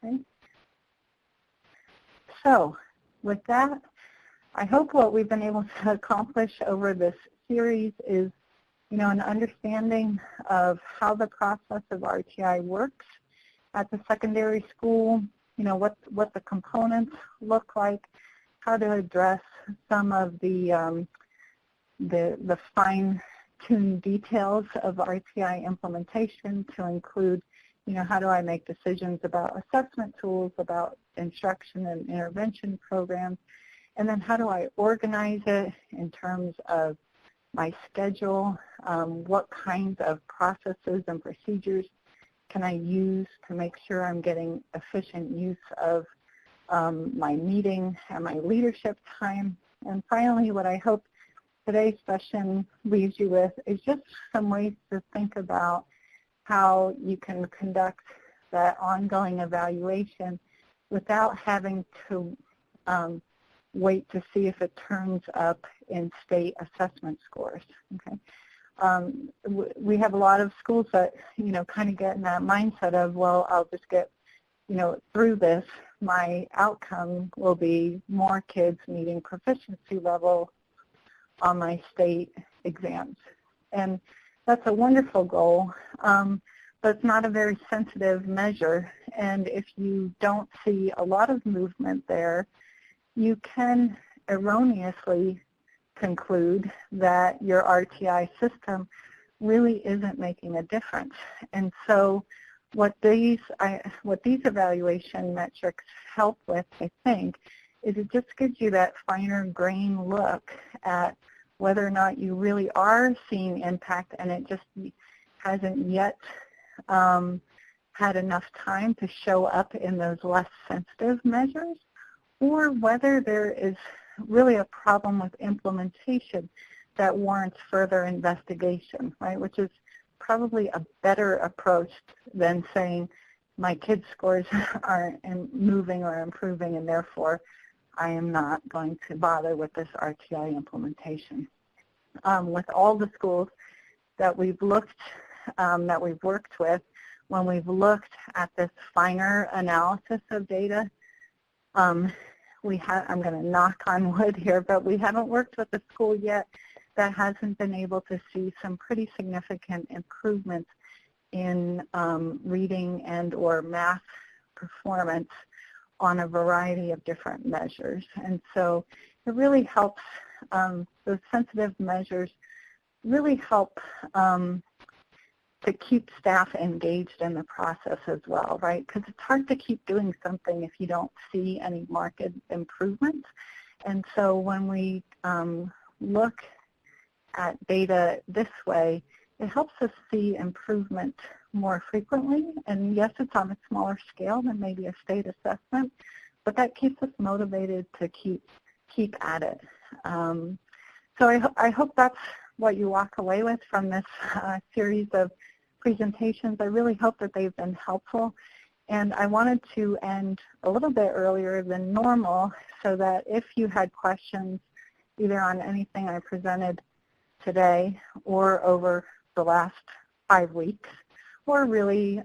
Okay? So with that, I hope what we've been able to accomplish over this series is an understanding of how the process of RtI works at the secondary school, what the components look like, how to address some of the fine-tuned details of RtI implementation to include, how do I make decisions about assessment tools, about instruction and intervention programs, and then how do I organize it in terms of my schedule, what kinds of processes and procedures can I use to make sure I'm getting efficient use of my meeting and my leadership time. And finally, what I hope today's session leaves you with is just some ways to think about how you can conduct that ongoing evaluation without having to wait to see if it turns up in state assessment scores. Okay, we have a lot of schools that kind of get in that mindset of, well, I'll just get through this. My outcome will be more kids meeting proficiency level on my state exams, and that's a wonderful goal, but it's not a very sensitive measure. And if you don't see a lot of movement there, you can erroneously conclude that your RtI system really isn't making a difference. And so what these evaluation metrics help with, I think, is it just gives you that finer grain look at whether or not you really are seeing impact and it just hasn't yet had enough time to show up in those less sensitive measures, or whether there is really a problem with implementation that warrants further investigation, right, which is probably a better approach than saying my kids' scores aren't moving or improving and therefore I am not going to bother with this RtI implementation. With all the schools that we've looked, that we've worked with, when we've looked at this finer analysis of data, I'm going to knock on wood here, but we haven't worked with a school yet that hasn't been able to see some pretty significant improvements in reading and or math performance on a variety of different measures. And so it really helps, those sensitive measures really help to keep staff engaged in the process as well, right? Because it's hard to keep doing something if you don't see any marked improvements. And so when we look at data this way, it helps us see improvement more frequently. And yes, it's on a smaller scale than maybe a state assessment, but that keeps us motivated to keep at it. So I hope that's what you walk away with from this series of presentations. I really hope that they've been helpful. And I wanted to end a little bit earlier than normal so that if you had questions either on anything I presented today or over the last 5 weeks, before really,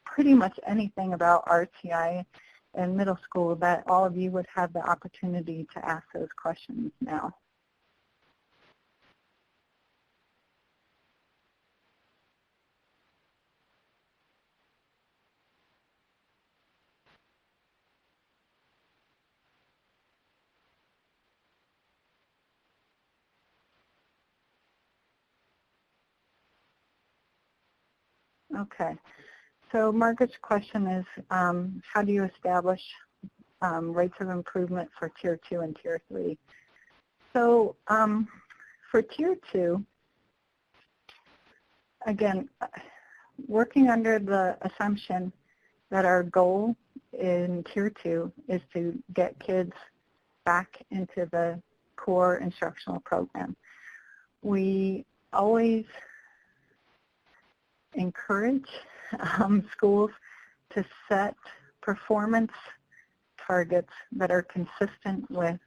pretty much anything about RtI in middle school, that all of you would have the opportunity to ask those questions now. Okay, so Margaret's question is, how do you establish rates of improvement for Tier 2 and Tier 3? So for Tier 2, again, working under the assumption that our goal in Tier 2 is to get kids back into the core instructional program. We always encourage schools to set performance targets that are consistent with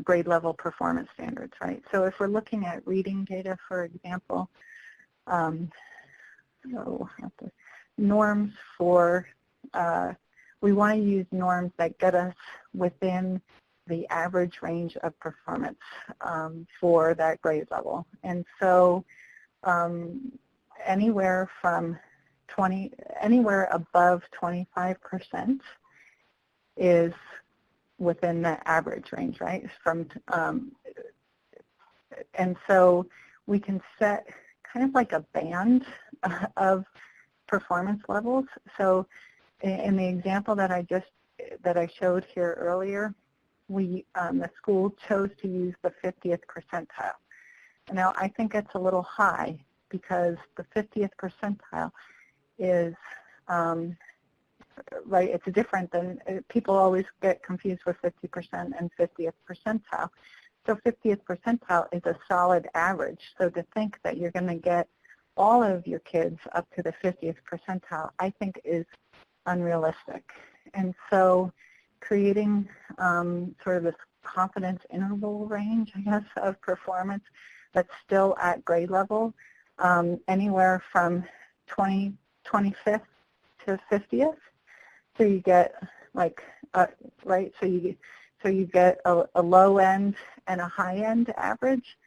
grade level performance standards, right? So if we're looking at reading data, for example, norms for, we want to use norms that get us within the average range of performance for that grade level. And so anywhere above 25% is within the average range, right? And so we can set kind of like a band of performance levels. So in the example that I showed here earlier, the school chose to use the 50th percentile. Now, I think it's a little high because the 50th percentile is, right, it's different than, people always get confused with 50% and 50th percentile. So 50th percentile is a solid average. So to think that you're going to get all of your kids up to the 50th percentile, I think is unrealistic. And so creating sort of this confidence interval range, I guess, of performance that's still at grade level, anywhere from 25th to 50th. So you get like, right, so you get a low end and a high end average,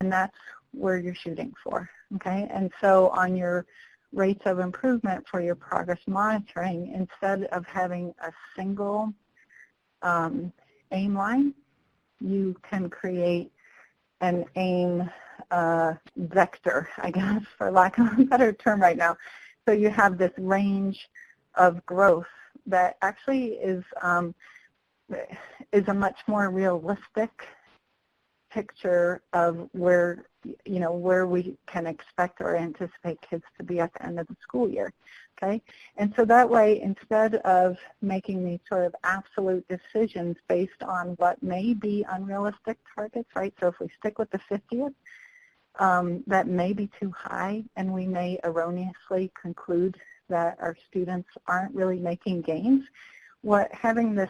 and that's where you're shooting for, okay? And so on your rates of improvement for your progress monitoring, instead of having a single aim line, you can create an aim vector, I guess, for lack of a better term right now. So you have this range of growth that actually is a much more realistic picture of where we can expect or anticipate kids to be at the end of the school year, okay? And so that way, instead of making these sort of absolute decisions based on what may be unrealistic targets, right? So if we stick with the 50th, that may be too high, and we may erroneously conclude that our students aren't really making gains. What having this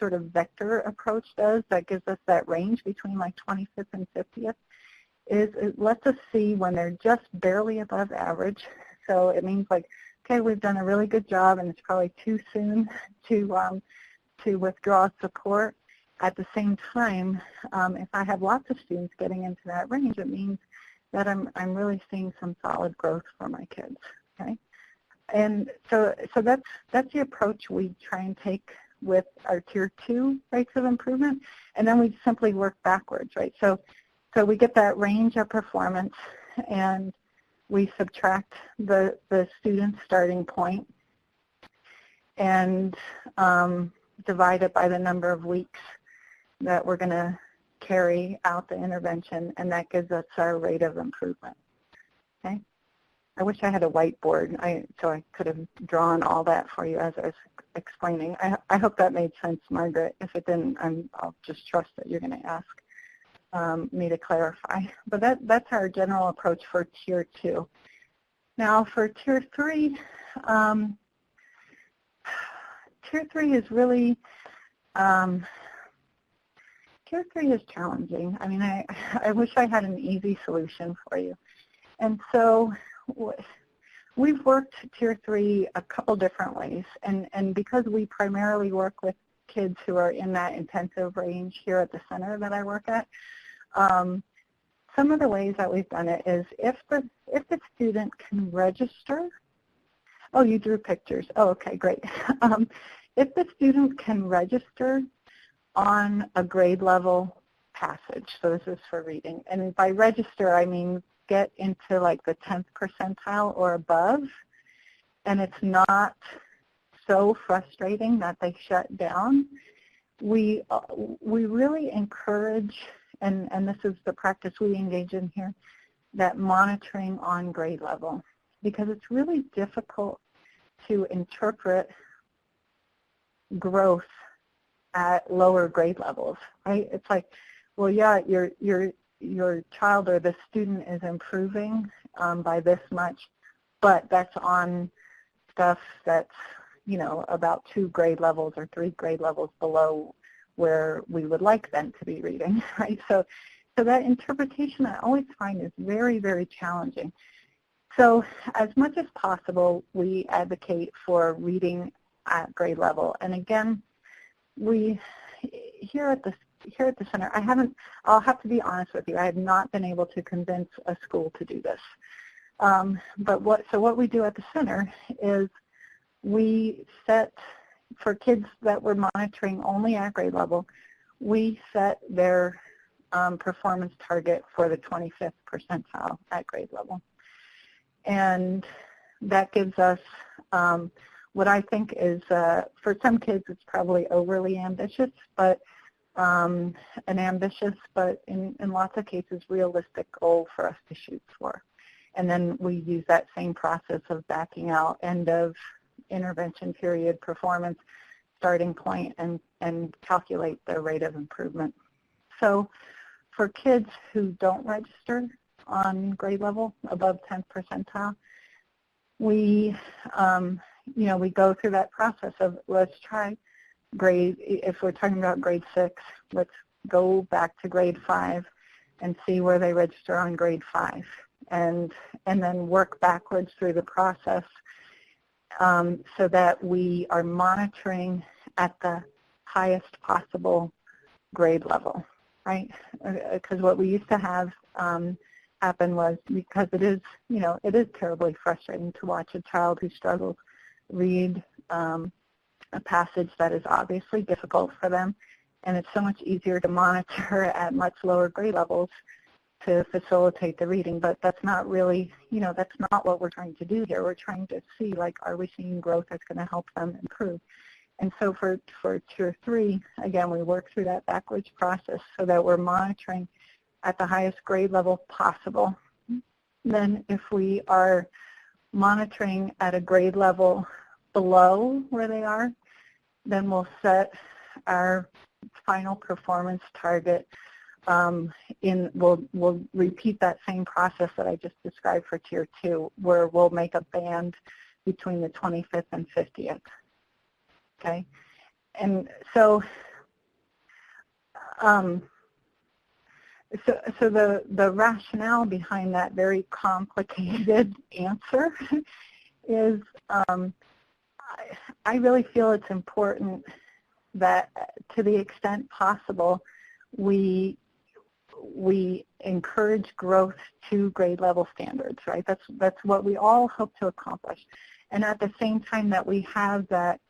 sort of vector approach does, that gives us that range between like 25th and 50th, is it lets us see when they're just barely above average. So it means like, okay, we've done a really good job, and it's probably too soon to withdraw support. At the same time, if I have lots of students getting into that range, it means that I'm really seeing some solid growth for my kids, okay? And so that's the approach we try and take with our Tier 2 rates of improvement, and then we simply work backwards, right? So we get that range of performance, and we subtract the student's starting point and divide it by the number of weeks that we're going to carry out the intervention, and that gives us our rate of improvement, okay? I wish I had a whiteboard so I could have drawn all that for you as I was explaining. I hope that made sense, Margaret. If it didn't, I'll just trust that you're going to ask me to clarify. But that's our general approach for Tier 2. Now for Tier 3, Tier 3 is really, Tier 3 is challenging. I mean, I wish I had an easy solution for you. And so we've worked Tier 3 a couple different ways, and because we primarily work with kids who are in that intensive range here at the center that I work at, some of the ways that we've done it is if the student can register. Oh, you drew pictures. Oh, okay, great. If the student can register on a grade level passage, so this is for reading, and by register I mean get into like the 10th percentile or above, and it's not so frustrating that they shut down, we really encourage, and this is the practice we engage in here, that monitoring on grade level, because it's really difficult to interpret growth at lower grade levels, right? It's like, well, yeah, your child or the student is improving by this much, but that's on stuff that's, you know, about 2 grade levels or 3 grade levels below where we would like them to be reading, right? So that interpretation I always find is very, very challenging. So as much as possible, we advocate for reading at grade level. And again, we here at the center, I'll have to be honest with you, I have not been able to convince a school to do this. But what we do at the center is we set, for kids that we're monitoring only at grade level, we set their performance target for the 25th percentile at grade level. And that gives us what I think is, for some kids it's probably overly ambitious, but in lots of cases realistic goal for us to shoot for. And then we use that same process of backing out end of intervention period performance, starting point, and calculate the rate of improvement. So for kids who don't register on grade level above 10th percentile, we we go through that process of let's try grade, if we're talking about grade 6, let's go back to grade 5 and see where they register on grade 5, and then work backwards through the process so that we are monitoring at the highest possible grade level, right? Because what we used to have happen was, because it is terribly frustrating to watch a child who struggles read a passage that is obviously difficult for them, and it's so much easier to monitor at much lower grade levels to facilitate the reading. But that's not really, that's not what we're trying to do here. We're trying to see, like, are we seeing growth that's going to help them improve? And so for Tier 3, again, we work through that backwards process so that we're monitoring at the highest grade level possible. Then if we are monitoring at a grade level below where they are, then we'll set our final performance target we'll repeat that same process that I just described for Tier 2, where we'll make a band between the 25th and 50th. Okay, and so the rationale behind that very complicated answer is I really feel it's important that, to the extent possible, we encourage growth to grade level standards, right? That's what we all hope to accomplish. And at the same time that we have that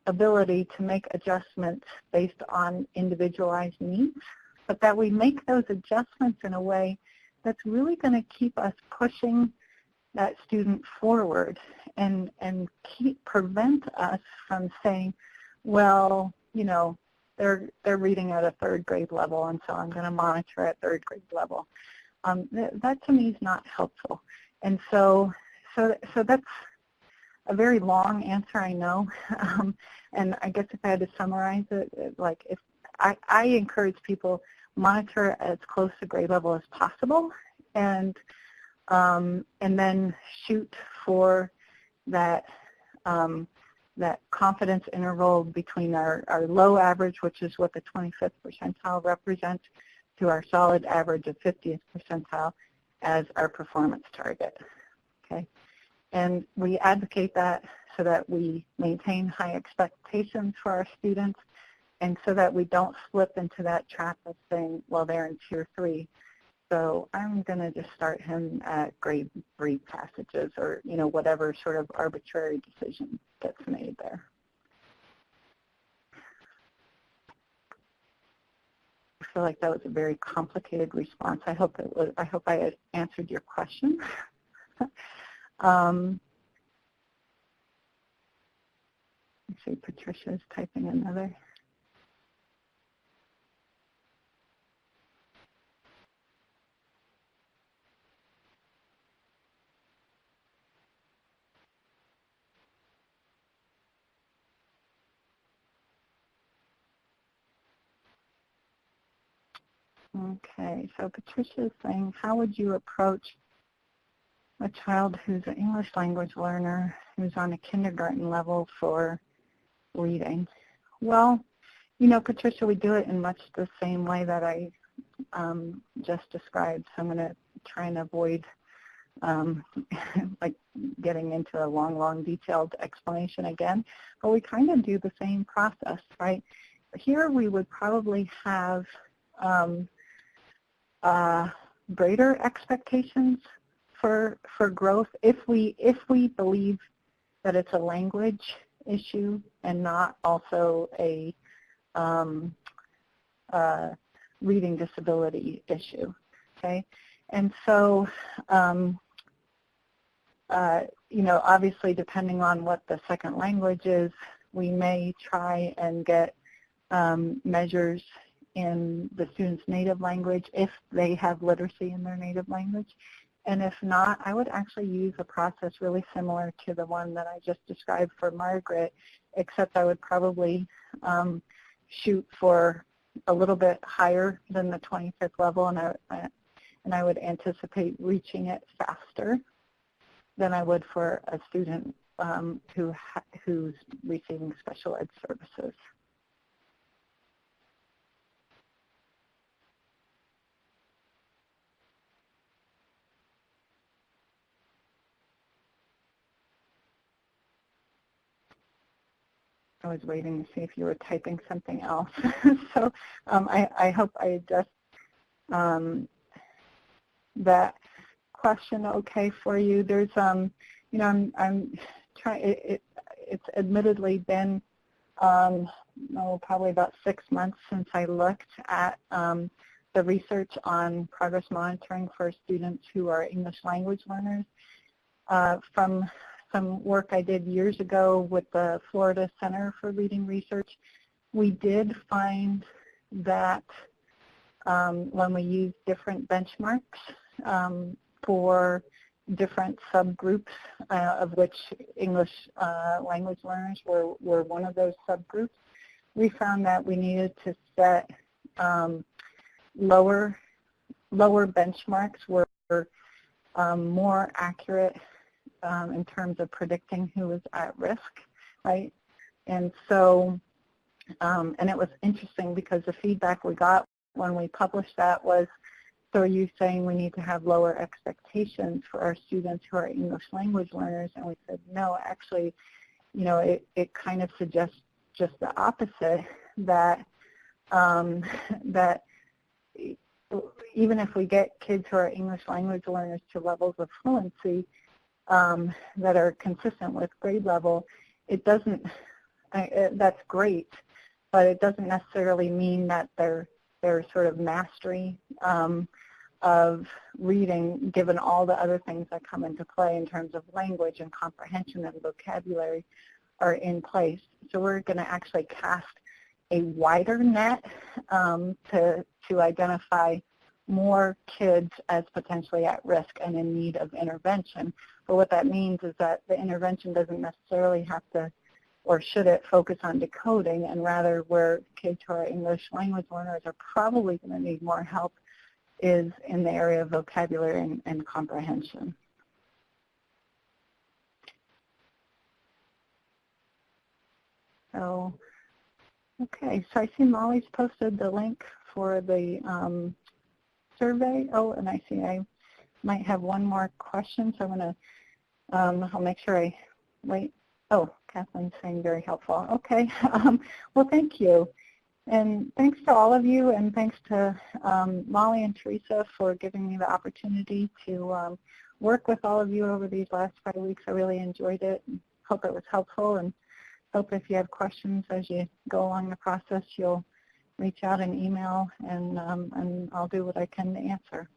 ability to make adjustments based on individualized needs, but that we make those adjustments in a way that's really going to keep us pushing that student forward and prevent us from saying, well, they're reading at a 3rd grade level, and so I'm going to monitor at 3rd grade level. That to me is not helpful. And so that's a very long answer, I know. And I guess if I had to summarize it, like, if I encourage people monitor as close to grade level as possible, and then shoot for that that confidence interval between our low average, which is what the 25th percentile represents, to our solid average of 50th percentile, as our performance target. Okay, and we advocate that so that we maintain high expectations for our students, and so that we don't slip into that trap of saying, well, they're in Tier 3, so I'm going to just start him at grade 3 passages, or whatever sort of arbitrary decision gets made there. I feel like that was a very complicated response. I hope I had answered your question. Let's see, Patricia is typing another. Okay, so Patricia is saying, how would you approach a child who's an English language learner who's on a kindergarten level for reading? Well, Patricia, we do it in much the same way that I just described. So I'm going to try and avoid like getting into a long, detailed explanation again. But we kind of do the same process, right? Here we would probably have greater expectations for growth if we believe that it's a language issue and not also a reading disability issue. Okay, and so obviously depending on what the second language is, we may try and get measures in the student's native language if they have literacy in their native language. And if not, I would actually use a process really similar to the one that I just described for Margaret, except I would probably shoot for a little bit higher than the 25th level, and I would anticipate reaching it faster than I would for a student who's receiving special ed services. I was waiting to see if you were typing something else. So I hope I addressed that question okay for you. There's, I'm trying, it's admittedly been, probably about 6 months since I looked at the research on progress monitoring for students who are English language learners. From some work I did years ago with the Florida Center for Reading Research, we did find that when we used different benchmarks for different subgroups, of which English language learners were one of those subgroups, we found that we needed to set lower benchmarks were more accurate in terms of predicting who was at risk, right? And so, and it was interesting because the feedback we got when we published that was, so are you saying we need to have lower expectations for our students who are English language learners? And we said, no, actually, it kind of suggests just the opposite, that that even if we get kids who are English language learners to levels of fluency that are consistent with grade level, it doesn't, that's great, but it doesn't necessarily mean that their sort of mastery of reading, given all the other things that come into play in terms of language and comprehension and vocabulary, are in place. So we're going to actually cast a wider net to identify more kids as potentially at risk and in need of intervention. But what that means is that the intervention doesn't necessarily have to, or should it, focus on decoding, and rather where kids who are English language learners are probably going to need more help is in the area of vocabulary and comprehension. So, okay, so I see Molly's posted the link for the survey. Oh, and I see might have one more question, so I'm going to, I'll make sure I wait. Oh, Kathleen's saying very helpful. Okay, well, thank you. And thanks to all of you, and thanks to Molly and Teresa for giving me the opportunity to work with all of you over these last 5 weeks. I really enjoyed it. Hope it was helpful, and hope if you have questions as you go along the process, you'll reach out and email, and I'll do what I can to answer.